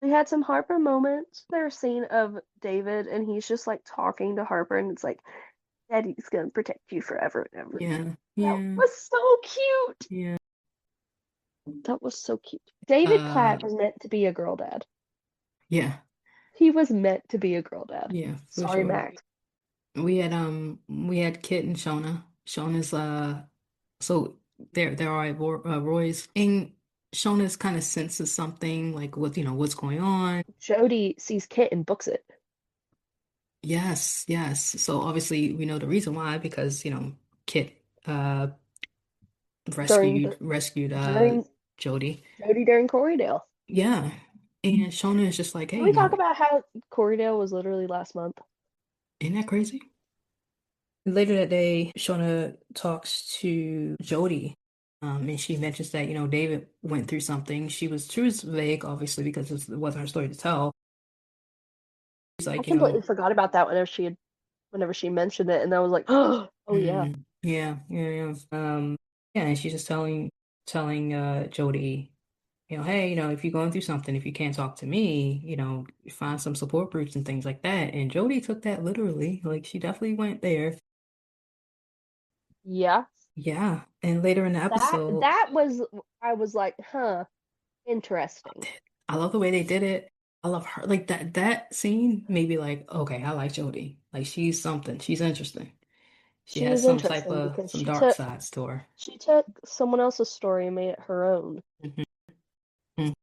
Speaker 2: We had some Harper moments. There's a scene of David and he's just like talking to Harper and it's like, Daddy's gonna protect you forever and ever.
Speaker 1: Yeah,
Speaker 2: That
Speaker 1: yeah,
Speaker 2: was so cute.
Speaker 1: yeah.
Speaker 2: That was so cute. David
Speaker 1: Uh,
Speaker 2: Platt was meant to be a girl dad.
Speaker 1: yeah,
Speaker 2: He was meant to be a girl dad.
Speaker 1: yeah, for
Speaker 2: Sorry,
Speaker 1: sure.
Speaker 2: Max.
Speaker 1: We had Kit and Shona. Shona's so there are Roy's and Shona's kind of senses something like what's going on.
Speaker 2: Jody sees Kit and books it
Speaker 1: Yes, yes. So obviously we know the reason why because Kit
Speaker 2: during the
Speaker 1: rescued
Speaker 2: during
Speaker 1: Jody.
Speaker 2: Jody during Corydale.
Speaker 1: Yeah. And Shona is just like, hey,
Speaker 2: Can we talk about how Corydale was literally last month?
Speaker 1: isn't that crazy? Later that day, Shona talks to Jody, and she mentions that, David went through something. She was vague, obviously, because it wasn't her story to tell. She's
Speaker 2: I
Speaker 1: like,
Speaker 2: completely forgot about that whenever she mentioned it, and I was like, oh yeah,
Speaker 1: yeah, yeah, yeah. Yeah, and she's just telling Jody, hey, if you're going through something, if you can't talk to me, find some support groups and things like that. And Jody took that literally. Like she definitely went there.
Speaker 2: yeah.
Speaker 1: Yeah. And later in the
Speaker 2: That
Speaker 1: episode,
Speaker 2: that was I was like, huh, interesting.
Speaker 1: I love the way they did it. I love her. Like that scene made me like, okay, I like Jody. Like she's something. She's interesting. She
Speaker 2: She
Speaker 1: has
Speaker 2: is
Speaker 1: some type
Speaker 2: interesting
Speaker 1: of
Speaker 2: because
Speaker 1: some
Speaker 2: she
Speaker 1: dark
Speaker 2: took
Speaker 1: sides to her.
Speaker 2: she took someone else's story and made it her own,
Speaker 1: Mhm. Mhm.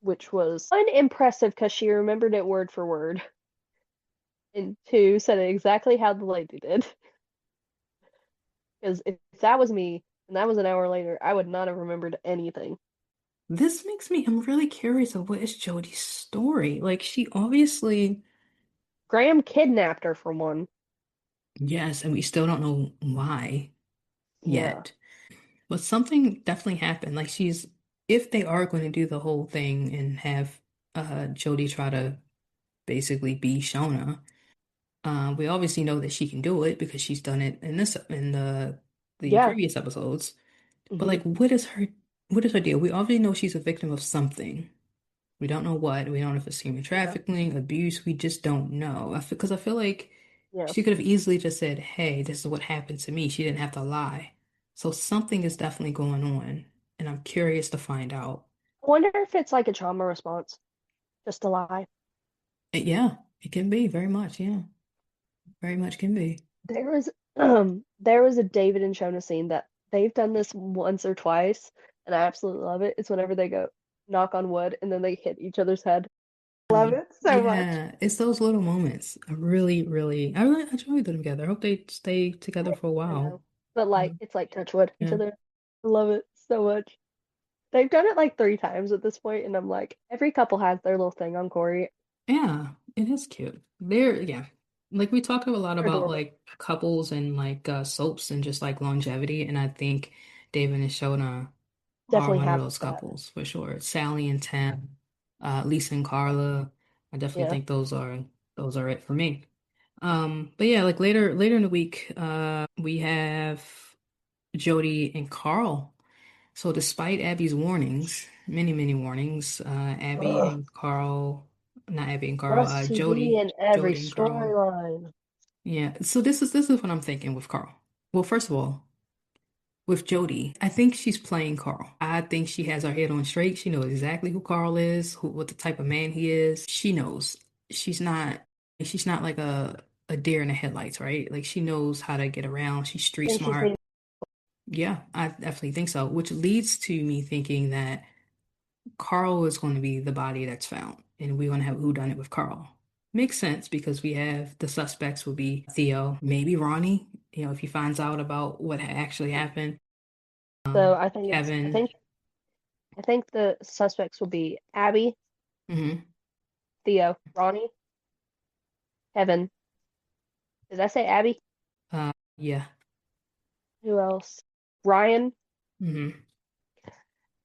Speaker 2: which was unimpressive because she remembered it word for word, and two said it exactly how the lady did. Because if that was me and that was an hour later, I would not have remembered anything.
Speaker 1: I'm really curious of what is Jody's story. Like she obviously,
Speaker 2: Graham kidnapped her for one.
Speaker 1: yes, and we still don't know why
Speaker 2: Yeah.
Speaker 1: yet. But something definitely happened. Like if they are going to do the whole thing and have Jody try to basically be Shona, we obviously know that she can do it because she's done it in the
Speaker 2: Yeah.
Speaker 1: previous episodes. But
Speaker 2: hmm
Speaker 1: like, what is her? what is her deal? We obviously know she's a victim of something. We don't know what. We don't know if it's human
Speaker 2: Yeah.
Speaker 1: trafficking, abuse. We just don't know. Because I feel like
Speaker 2: Yeah.
Speaker 1: she could have easily just said, "Hey, this is what happened to me." She didn't have to lie. So something is definitely going on, and I'm curious to find out.
Speaker 2: I wonder if it's like a trauma response, just to lie.
Speaker 1: Yeah, it can be very much. Yeah, very much can be.
Speaker 2: There was a David and Shona scene that they've done this once or twice, and I absolutely love it. It's whenever they go knock on wood and then they hit each other's head. Love it so much.
Speaker 1: Yeah, it's those little moments. I really enjoy them together. I hope they stay together for a
Speaker 2: I know.
Speaker 1: while.
Speaker 2: But like
Speaker 1: Um,
Speaker 2: it's like touch wood each
Speaker 1: yeah.
Speaker 2: other. I love it so much. They've done it like 3 times at this point, and I'm like, every couple has their little thing on Corey.
Speaker 1: Yeah, it is cute. Yeah. Like we talk a lot
Speaker 2: They're
Speaker 1: about
Speaker 2: adorable.
Speaker 1: like couples and like soaps and just like longevity. And I think David and Shona are
Speaker 2: Definitely
Speaker 1: one of
Speaker 2: have
Speaker 1: those
Speaker 2: that.
Speaker 1: couples for sure. Sally and Tim, Lisa and Carla. I definitely
Speaker 2: Yeah.
Speaker 1: think those are it for me. But yeah, like later in the week, we have Jody and Carl. So despite Abby's warnings, many warnings,
Speaker 2: Ugh.
Speaker 1: Not Abby and Carl,
Speaker 2: Less TV in every
Speaker 1: Jody and Carl.
Speaker 2: storyline.
Speaker 1: Yeah. So this is what I'm thinking with Carl. Well, first of all, with Jody, I think she's playing Carl. I think she has her head on straight. She knows exactly who Carl is, what the type of man he is. She knows. She's not she's not like a deer in the headlights, right? Like she knows how to get around. She's street
Speaker 2: Think she's
Speaker 1: smart.
Speaker 2: being
Speaker 1: Yeah, I definitely think so, which leads to me thinking that Carl is going to be the body that's found, and we're going to have whodunit with Carl. Makes sense because we have the suspects will be Theo, maybe Ronnie, if he finds out about what actually happened.
Speaker 2: so I think it's I
Speaker 1: Kevin.
Speaker 2: think I think the suspects will be Abby,
Speaker 1: Hmm.
Speaker 2: Theo, Ronnie, Kevin. Did I say Abby?
Speaker 1: Yeah.
Speaker 2: Who else? Ryan.
Speaker 1: Hmm.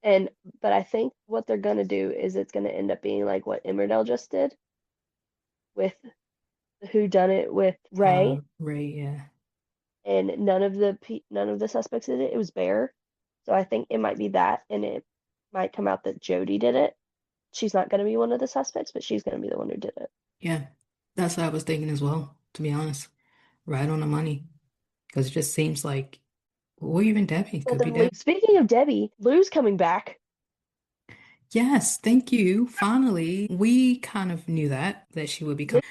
Speaker 2: And but I think what they're gonna do is it's gonna end up being like what Emmerdale just did with who done it with Ray,
Speaker 1: Ray, yeah.
Speaker 2: and none of the suspects did it. It was Bear. So I think it might be that, and it might come out that Jody did it. She's not gonna be one of the suspects, but she's gonna be the one who did it.
Speaker 1: Yeah. That's what I was thinking as well, to be honest. Right on the money. Because it just seems like, or even Debbie,
Speaker 2: Well,
Speaker 1: could be
Speaker 2: then Lou,
Speaker 1: Debbie.
Speaker 2: speaking of Debbie, Lou's coming back.
Speaker 1: Yes, thank you. Finally, we kind of knew that she would be coming.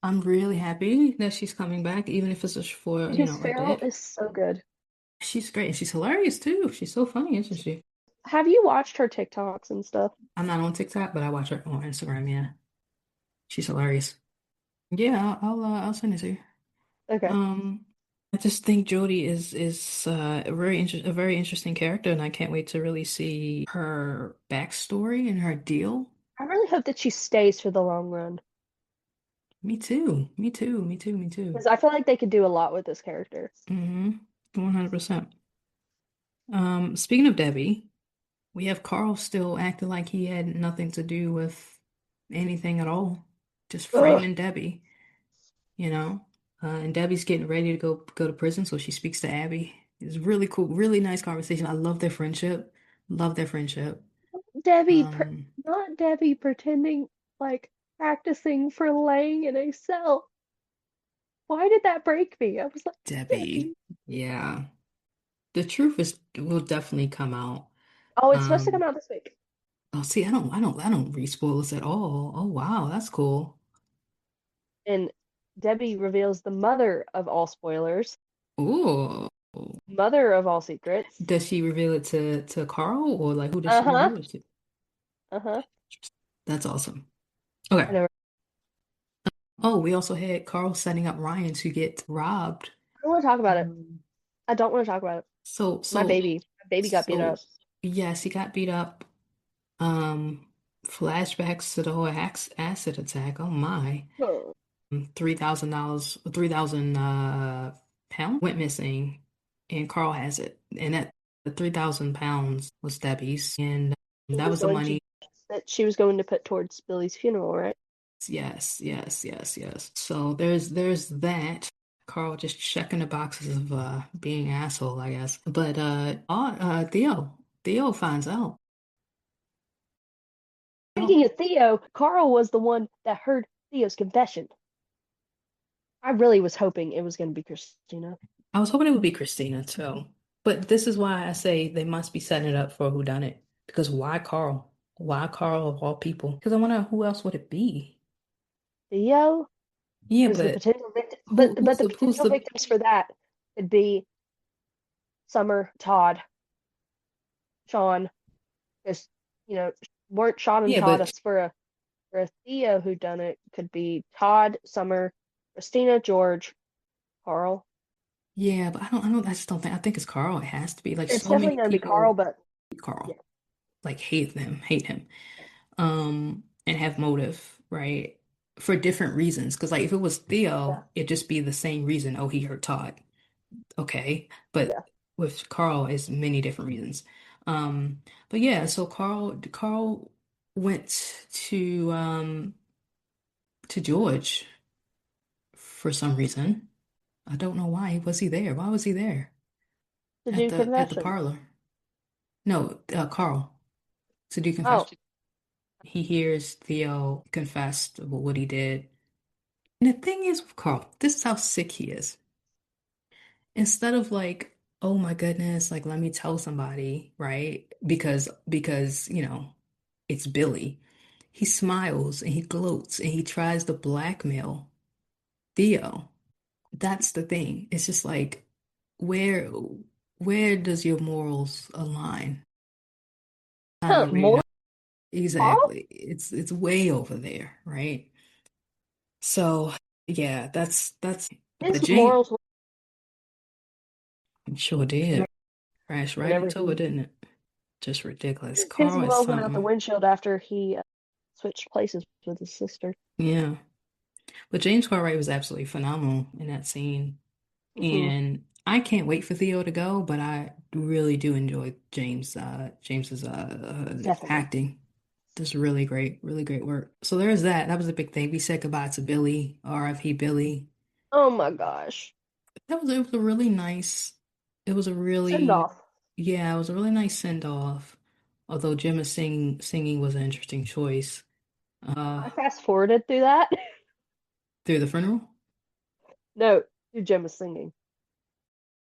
Speaker 1: I'm really happy that she's coming back, even if it's just for,
Speaker 2: Miss
Speaker 1: a
Speaker 2: Farrell
Speaker 1: bit.
Speaker 2: is so good.
Speaker 1: She's great and she's hilarious too. She's so funny, isn't she?
Speaker 2: Have you watched her TikToks and stuff?
Speaker 1: I'm not on TikTok, but I watch her on Instagram. Yeah, she's hilarious. Yeah, I'll send it to you.
Speaker 2: Okay.
Speaker 1: Um, I just think Jodie is a very interesting character, and I can't wait to really see her backstory and her deal.
Speaker 2: I really hope that she stays for the long run
Speaker 1: Me too. Me too. Me too. Me too.
Speaker 2: because I feel like they could do a lot with this character.
Speaker 1: Mm-hmm. 100%. Speaking of Debbie, we have Carl still acting like he had nothing to do with anything at all, just
Speaker 2: Ugh.
Speaker 1: framing Debbie, you know. And Debbie's getting ready to go to prison, so she speaks to Abby. It's really cool, really nice conversation. I love their friendship. Love their friendship.
Speaker 2: Debbie,
Speaker 1: Um,
Speaker 2: not Debbie pretending like practicing for laying in a cell. Why did that break me? I was like,
Speaker 1: Debbie.
Speaker 2: Debbie.
Speaker 1: Yeah. The truth will definitely come out.
Speaker 2: Oh, it's supposed to come
Speaker 1: Um,
Speaker 2: out this week.
Speaker 1: oh, see, I don't read spoilers at all. Oh, wow, that's cool.
Speaker 2: And Debbie reveals the mother of all spoilers,
Speaker 1: Ooh.
Speaker 2: mother of all secrets.
Speaker 1: Does she reveal it to Carl or like who does she
Speaker 2: Uh-huh.
Speaker 1: reveal it to?
Speaker 2: Uh-huh.
Speaker 1: That's awesome. Okay.
Speaker 2: I know.
Speaker 1: Oh, we also had Carl setting up Ryan to get robbed.
Speaker 2: I don't want to talk about it.
Speaker 1: Um,
Speaker 2: I don't want to talk about it.
Speaker 1: so
Speaker 2: My
Speaker 1: so
Speaker 2: baby. My baby got beat
Speaker 1: so
Speaker 2: up.
Speaker 1: yes, he got beat up. Um, Flashbacks to the whole acid attack. Oh my.
Speaker 2: Oh.
Speaker 1: $3,000, 3,000 pounds went missing, and Carl has it. And the 3,000 pounds was Debbie's, and
Speaker 2: It
Speaker 1: that
Speaker 2: was
Speaker 1: was the
Speaker 2: the one
Speaker 1: money.
Speaker 2: that she was going to put towards Billy's funeral, right?
Speaker 1: Yes, yes, yes, yes. So there's that. Carl just checking the boxes of being an asshole, I guess. But Theo. Theo finds out. Oh,
Speaker 2: Speaking of Theo, Carl was the one that heard Theo's confession. I really was hoping it was going to be Christina.
Speaker 1: I was hoping it would be Christina too. But this is why I say they must be setting it up for who done it. Because why Carl? Why Carl of all people? Because I wonder who else would it be?
Speaker 2: Theo,
Speaker 1: Yeah,
Speaker 2: because the
Speaker 1: but
Speaker 2: potential victim,
Speaker 1: who
Speaker 2: but the
Speaker 1: who's
Speaker 2: potential
Speaker 1: the
Speaker 2: victims for that could be Summer, Todd, Sean, because weren't Sean and
Speaker 1: yeah,
Speaker 2: Todd
Speaker 1: but
Speaker 2: us for a Theo who done it could be Todd, Summer, Christina, George, Carl.
Speaker 1: I just don't think I think it's Carl. It has to be like
Speaker 2: It's
Speaker 1: so
Speaker 2: definitely
Speaker 1: many
Speaker 2: going to be Carl,
Speaker 1: people
Speaker 2: but
Speaker 1: hate
Speaker 2: yeah,
Speaker 1: Carl, like hate him, and have motive, right? For different reasons. Because like if it was
Speaker 2: yeah,
Speaker 1: Theo, it'd just be the same reason. Oh, he hurt Todd. Okay. But
Speaker 2: yeah.
Speaker 1: with Carl, it's many different reasons. But yeah, so Carl went to George for some reason. I don't know why. Was he there? Why was he there?
Speaker 2: To
Speaker 1: At
Speaker 2: do
Speaker 1: the
Speaker 2: confession.
Speaker 1: parlor. No, Carl to do
Speaker 2: Oh,
Speaker 1: confession. He hears Theo confessed about what he did. And the thing is with Carl, this is how sick he is. Instead of like, oh my goodness, like let me tell somebody, right? Because, it's Billy. He smiles and he gloats and he tries to blackmail Theo. That's the thing. It's just like where where does your morals align? I don't really know.
Speaker 2: more Carl?
Speaker 1: Exactly. It's way over there, right? So yeah, that's but
Speaker 2: His
Speaker 1: Jane
Speaker 2: morals
Speaker 1: sure did. Crashed right
Speaker 2: whenever
Speaker 1: into it,
Speaker 2: he
Speaker 1: didn't it? Just ridiculous.
Speaker 2: his
Speaker 1: Carl is
Speaker 2: morals went out the
Speaker 1: something.
Speaker 2: windshield after he switched places with his sister.
Speaker 1: Yeah. But James Cartwright was absolutely phenomenal in that scene.
Speaker 2: Hmm.
Speaker 1: And I can't wait for Theo to go, but I really do enjoy James's
Speaker 2: Definitely.
Speaker 1: acting. Just really great work. So there's that. That was a big thing. We said goodbye to Billy, RFP Billy.
Speaker 2: Oh my gosh.
Speaker 1: It was a really nice, it was a
Speaker 2: Send
Speaker 1: really,
Speaker 2: off.
Speaker 1: yeah, it was a really nice send off. Although Gemma's singing was an interesting choice. Uh,
Speaker 2: I fast forwarded through that.
Speaker 1: through the funeral.
Speaker 2: No, through Gemma singing.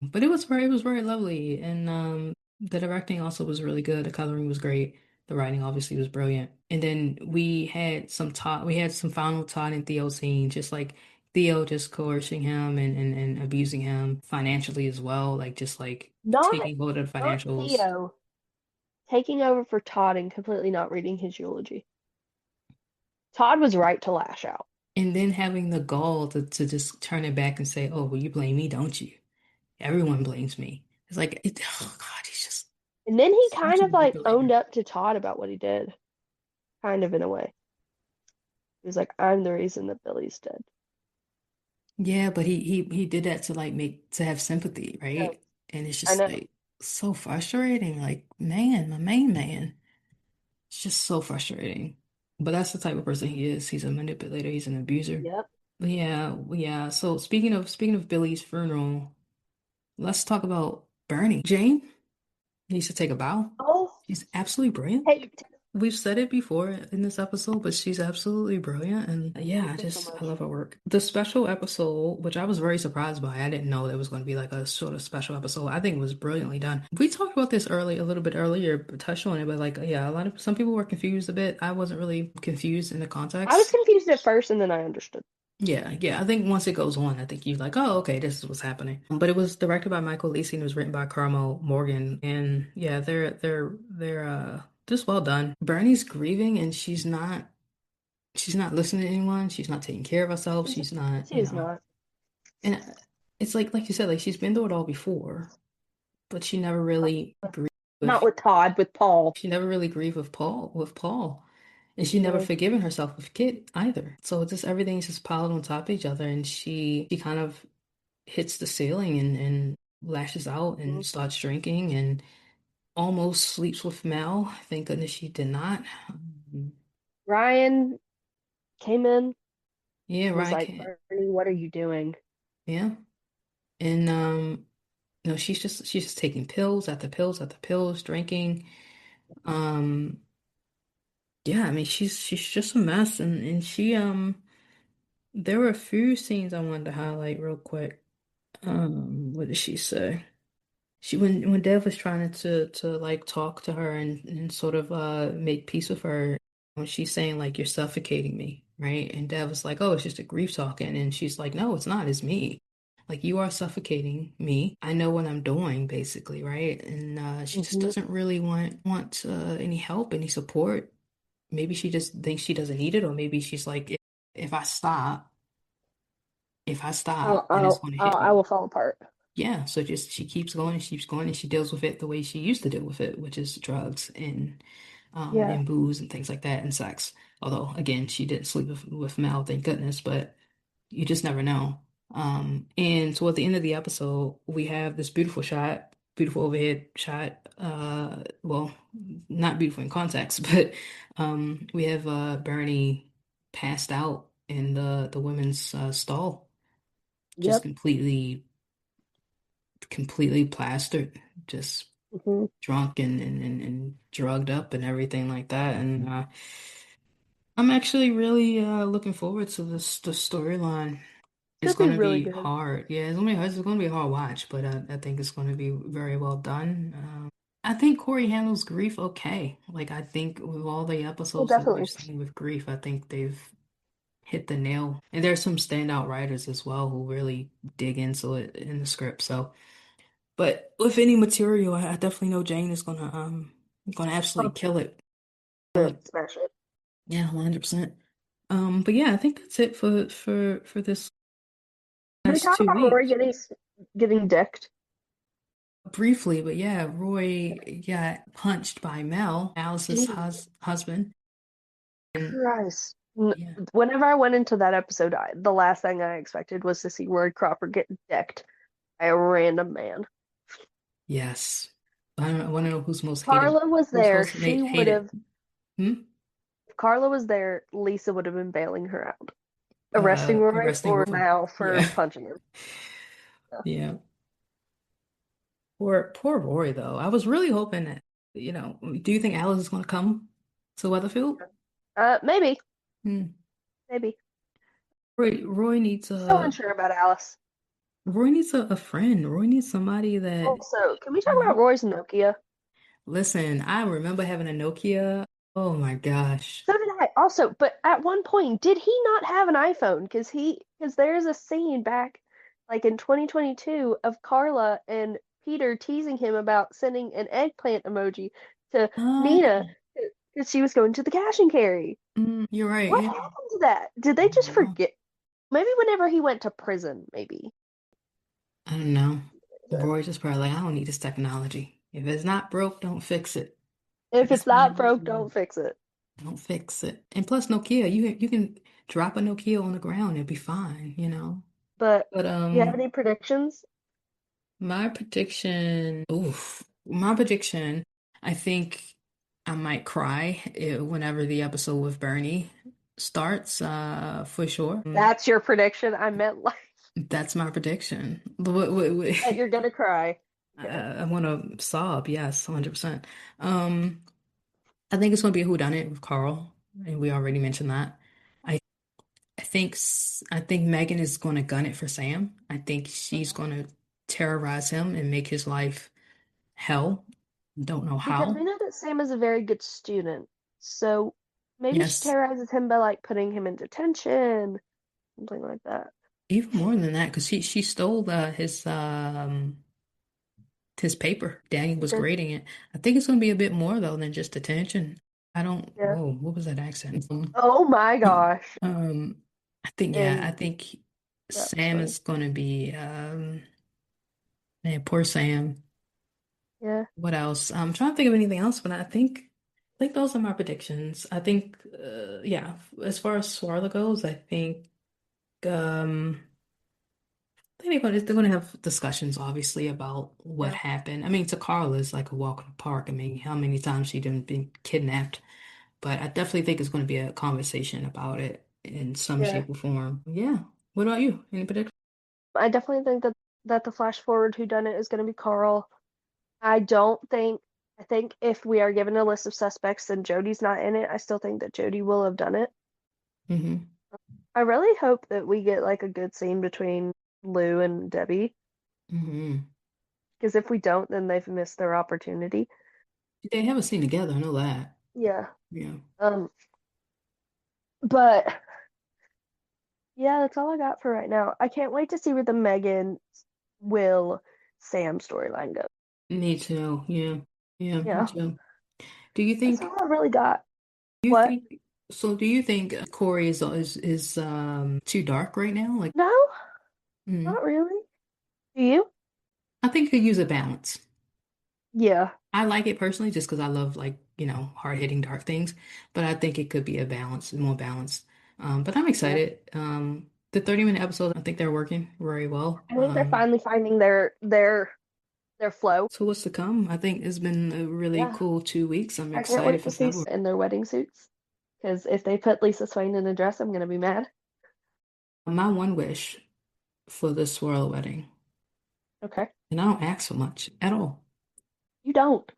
Speaker 1: But it was very lovely, and the directing also was really good. The coloring was great. The writing obviously was brilliant. And then we had some final Todd and Theo scene, just like Theo just coercing him and abusing him financially as well, like just like
Speaker 2: Not
Speaker 1: taking hold of the
Speaker 2: not
Speaker 1: financials.
Speaker 2: Theo taking over for Todd and completely not reading his eulogy. Todd was right to lash out.
Speaker 1: And then having the gall to just turn it back and say, "Oh, well, you blame me, don't you? Everyone blames me." It's like, oh God, he's just
Speaker 2: And then he
Speaker 1: such
Speaker 2: kind
Speaker 1: a
Speaker 2: of like owned
Speaker 1: manipulator.
Speaker 2: up to Todd about what he did, kind of in a way. He was like, I'm the reason that Billy's dead.
Speaker 1: Yeah, but he did that to like make to have sympathy,
Speaker 2: No,
Speaker 1: right? And it's
Speaker 2: I
Speaker 1: just
Speaker 2: know.
Speaker 1: like so frustrating. Like, man, my main man. It's just so frustrating. But that's the type of person he is. He's a manipulator, he's an abuser.
Speaker 2: Yep.
Speaker 1: But yeah, yeah. So speaking of Billy's funeral, let's talk about Bernie. Jane needs to take a bow.
Speaker 2: Oh,
Speaker 1: She's absolutely brilliant.
Speaker 2: hey,
Speaker 1: We've said it before in this episode, but she's absolutely brilliant. And yeah,
Speaker 2: thank you so
Speaker 1: I
Speaker 2: much.
Speaker 1: love her work. The special episode, which I was very surprised by, I didn't know there was going to be like a sort of special episode. I think it was brilliantly done. We talked about this a little bit earlier, touched on it, but like, yeah, some people were confused a bit. I wasn't really confused in the
Speaker 2: I was
Speaker 1: context.
Speaker 2: confused at first and then I understood.
Speaker 1: Yeah, yeah. I think once it goes on, I think you're like, oh, okay, this is what's happening. But it was directed by Michael Lacey and it was written by Carmel Morgan. And yeah, they're just well done. Bernie's grieving and she's not listening to anyone. She's not taking care of herself.
Speaker 2: She's,
Speaker 1: She's not,
Speaker 2: she is not.
Speaker 1: and it's like you said, like she's been through it all before, but
Speaker 2: Not
Speaker 1: with
Speaker 2: with Todd, with Paul.
Speaker 1: she never really grieved with Paul. And she never
Speaker 2: No.
Speaker 1: forgiven herself with Kit either. So just everything's just piled on top of each other and she kind of hits the ceiling and lashes out and
Speaker 2: Mhm.
Speaker 1: starts drinking and almost sleeps with Mel. Thank goodness she did not.
Speaker 2: Ryan came in
Speaker 1: Yeah,
Speaker 2: and was
Speaker 1: Ryan
Speaker 2: like,
Speaker 1: can't.
Speaker 2: Bernie, what are you doing?
Speaker 1: Yeah. And No, she's just taking pills after pills after pills, drinking. Um, yeah, I mean she's just a mess, and she there were a few scenes I wanted to highlight real quick. What did she say? She when Dev was trying to like talk to her and sort of make peace with her when she's saying like you're suffocating me, right? And Dev was like, oh, it's just a grief talking, and she's like, no, it's not, it's me. Like you are suffocating me. I know what I'm doing, basically, right? And she just
Speaker 2: Hmm.
Speaker 1: doesn't really want any help, any support. Maybe she just thinks she doesn't need it, or maybe she's like, if I stop, if I stop, then it's going to hit
Speaker 2: I
Speaker 1: me.
Speaker 2: will fall apart.
Speaker 1: Yeah, so just she keeps going, and she deals with it the way she used to deal with it, which is drugs
Speaker 2: Yeah.
Speaker 1: and booze and things like that and sex. Although again, she didn't sleep with Mel, thank goodness, but you just never know. And so at the end of the episode, we have this beautiful shot, beautiful overhead shot. Well, not beautiful in context, but we have Bernie passed out in the women's stall, just
Speaker 2: Yep.
Speaker 1: completely plastered, just
Speaker 2: Hmm.
Speaker 1: drunk and drugged up and everything like that. And I'm actually really looking forward to the storyline.
Speaker 2: It's
Speaker 1: It's
Speaker 2: gonna be
Speaker 1: gonna
Speaker 2: really
Speaker 1: be
Speaker 2: good.
Speaker 1: hard. Yeah, it's gonna be a hard watch, but I think it's gonna be very well done. I think Corey handles grief okay. Like I think with all the
Speaker 2: Oh,
Speaker 1: episodes that we've
Speaker 2: definitely.
Speaker 1: seen with grief, I think they've hit the nail. And there's some standout writers as well who really dig into it in the script. So, but with any material, I definitely know Jane is gonna absolutely
Speaker 2: I'm
Speaker 1: kill it. Kill
Speaker 2: gonna
Speaker 1: it.
Speaker 2: smash it.
Speaker 1: Yeah, 100%. But yeah, I think that's it for this
Speaker 2: Can we
Speaker 1: last
Speaker 2: talk
Speaker 1: two
Speaker 2: about Rory
Speaker 1: weeks.
Speaker 2: getting dicked?
Speaker 1: Briefly, but yeah, Roy got punched by Mel, Alice's husband. And
Speaker 2: Christ.
Speaker 1: yeah,
Speaker 2: Whenever I went into that episode, the last thing I expected was to see Roy Cropper get decked by a random man.
Speaker 1: yes. I want to know who's most hated.
Speaker 2: Carla was
Speaker 1: Who's
Speaker 2: there.
Speaker 1: most
Speaker 2: She would
Speaker 1: hated?
Speaker 2: have,
Speaker 1: Hmm?
Speaker 2: if Carla was there, Lisa would have been bailing her out, arresting Roy
Speaker 1: Arresting
Speaker 2: or
Speaker 1: Roy.
Speaker 2: Mal for
Speaker 1: Yeah.
Speaker 2: punching him.
Speaker 1: Yeah. Poor Roy though. I was really hoping that, do you think Alice is gonna come to Weatherfield?
Speaker 2: Maybe,
Speaker 1: Hmm.
Speaker 2: maybe.
Speaker 1: Roy needs
Speaker 2: So
Speaker 1: a
Speaker 2: unsure about Alice.
Speaker 1: a friend. Roy needs somebody that
Speaker 2: Also, can we talk
Speaker 1: Mhm.
Speaker 2: about Roy's Nokia?
Speaker 1: Listen, I remember having a Nokia. Oh my gosh.
Speaker 2: So did I. Also, but at one point, did he not have an iPhone? Because there's a scene back, like in 2022, of Carla and Peter teasing him about sending an eggplant emoji to Nina
Speaker 1: Oh,
Speaker 2: because she was going to the cash and carry.
Speaker 1: you're right.
Speaker 2: What
Speaker 1: Yeah.
Speaker 2: happened to that? Did
Speaker 1: I
Speaker 2: they just
Speaker 1: don't know.
Speaker 2: forget? Maybe whenever he went to prison, maybe.
Speaker 1: I don't know. Roy's just probably like, I don't need this technology. If it's not broke, don't fix it.
Speaker 2: If
Speaker 1: That's
Speaker 2: it's
Speaker 1: probably
Speaker 2: not
Speaker 1: what
Speaker 2: broke,
Speaker 1: it is.
Speaker 2: don't fix it.
Speaker 1: Don't fix it. And plus, Nokia, you can drop a Nokia on the ground, it'll be fine.
Speaker 2: But
Speaker 1: But
Speaker 2: do you have any predictions?
Speaker 1: my prediction, I think I might cry whenever the episode with Bernie starts, for sure.
Speaker 2: That's your prediction. I meant like
Speaker 1: That's my prediction.
Speaker 2: that you're gonna cry. Okay.
Speaker 1: I want to sob, yes, 100%. Um, I think it's going to be a whodunit with Carl, and we already mentioned that. I I think Megan is going to gun it for Sam. I think she's
Speaker 2: Mhm.
Speaker 1: going to terrorize him and make his life hell. Don't know
Speaker 2: Because we
Speaker 1: how.
Speaker 2: know that Sam is a very good student. So maybe she
Speaker 1: Yes,
Speaker 2: terrorizes him by like putting him in detention, something like that.
Speaker 1: even more than that, because she stole his paper. Danny was
Speaker 2: Okay.
Speaker 1: grading it. I think it's going to be a bit more though than just detention. I don't.
Speaker 2: Yeah.
Speaker 1: Whoa, what was that accent?
Speaker 2: Oh my gosh.
Speaker 1: Um, I
Speaker 2: And
Speaker 1: think
Speaker 2: that was
Speaker 1: Sam
Speaker 2: funny.
Speaker 1: is gonna be man, poor Sam.
Speaker 2: Yeah.
Speaker 1: What else? I'm trying to think of anything else, but I think those are my predictions. I think yeah, as far as Swarla goes, um I think they're gonna have discussions obviously about what
Speaker 2: Yeah.
Speaker 1: happened. I mean, to Carla it's like a walk in the park. I mean, how many times she didn't been kidnapped? But I definitely think it's gonna be a conversation about it in some
Speaker 2: Yeah.
Speaker 1: shape or form. Yeah. What about you? Any predictions?
Speaker 2: I definitely think that that the flash forward whodunit is going to be Carl. I don't think, I think if we are given a list of suspects and Jody's not in it, I still think that Jody will have done it.
Speaker 1: Hmm.
Speaker 2: I really hope that we get like a good scene between Lou and Debbie,
Speaker 1: Hmm.
Speaker 2: because if we don't, then they've missed their opportunity.
Speaker 1: They have a scene together, I know that.
Speaker 2: Yeah.
Speaker 1: Yeah.
Speaker 2: Um, but yeah, that's all I got for right now. I can't wait to see where the Megan, Will, Sam storyline goes.
Speaker 1: Me too. Yeah. Yeah, me
Speaker 2: Yeah,
Speaker 1: too. Do you
Speaker 2: that's
Speaker 1: think
Speaker 2: all I really got.
Speaker 1: do you
Speaker 2: What?
Speaker 1: think do you think Corey is too dark right now? Like,
Speaker 2: No,
Speaker 1: mm,
Speaker 2: not really. Do you?
Speaker 1: I think he could use a balance.
Speaker 2: Yeah,
Speaker 1: I like it personally just because I love like, hard-hitting dark things, but I think it could be a balance, more balanced. But I'm
Speaker 2: yeah.
Speaker 1: excited. The 30-minute episodes, I think they're working very well.
Speaker 2: I think they're finally finding their flow.
Speaker 1: So what's to come? I think it's been a really
Speaker 2: Yeah,
Speaker 1: cool 2 weeks. I'm
Speaker 2: I can't
Speaker 1: excited
Speaker 2: wait to
Speaker 1: for
Speaker 2: see
Speaker 1: February.
Speaker 2: in their wedding suits. Because if they put Lisa Swain in a dress, I'm gonna be mad.
Speaker 1: My one wish for the swirl wedding,
Speaker 2: Okay,
Speaker 1: and I don't ask for much at all.
Speaker 2: you don't.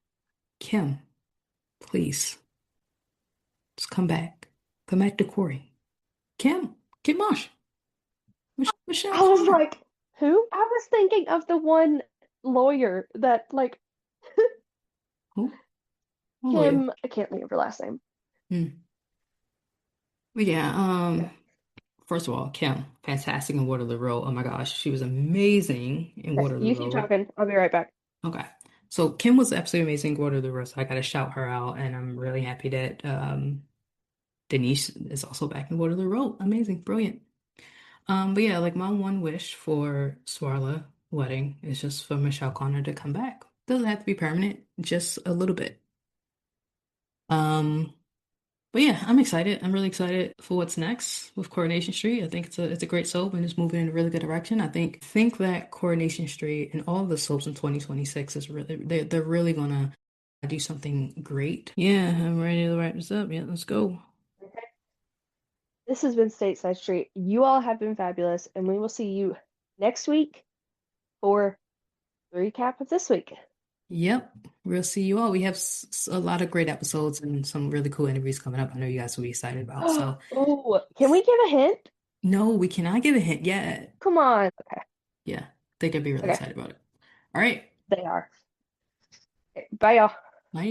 Speaker 1: Kim, please, just come back. Come back to Corey. Kim Marsh, Michelle
Speaker 2: I was
Speaker 1: Connor.
Speaker 2: like, who? I was thinking of the one lawyer that like
Speaker 1: Who? Oh, lawyer.
Speaker 2: Kim. I can't think of her last name.
Speaker 1: Hmm. But yeah,
Speaker 2: Okay.
Speaker 1: first of all, Kim, fantastic in Water the Road. Oh my gosh, she was amazing in
Speaker 2: Okay,
Speaker 1: Water the
Speaker 2: you keep
Speaker 1: Road.
Speaker 2: talking. I'll be right back.
Speaker 1: Okay. So Kim was absolutely amazing in Water the Road, so I gotta shout her out, and I'm really happy that Denise is also back in Water the Road. Amazing, brilliant. But yeah, like my one wish for Swarla wedding is just for Michelle Connor to come back. Doesn't have to be permanent, just a little bit. Um, but yeah, I'm excited. I'm really excited for what's next with Coronation Street. I think it's a great soap and it's moving in a really good direction. I think that Coronation Street and all the soaps in 2026 is really they're really gonna do something great. Yeah, I'm ready to wrap this up. Yeah, let's go.
Speaker 2: Okay. This has been Stateside Street. You all have been fabulous, and we will see you next week for the recap of this week.
Speaker 1: Yep, we'll see you all. We have a lot of great episodes and some really cool interviews coming up. I know you guys will be excited about. So,
Speaker 2: Oh, can we give a hint?
Speaker 1: no, we cannot give a hint yet.
Speaker 2: Come on. Okay.
Speaker 1: Yeah, they could be really
Speaker 2: Okay.
Speaker 1: excited about it. All right,
Speaker 2: They are. Okay, bye, y'all.
Speaker 1: bye.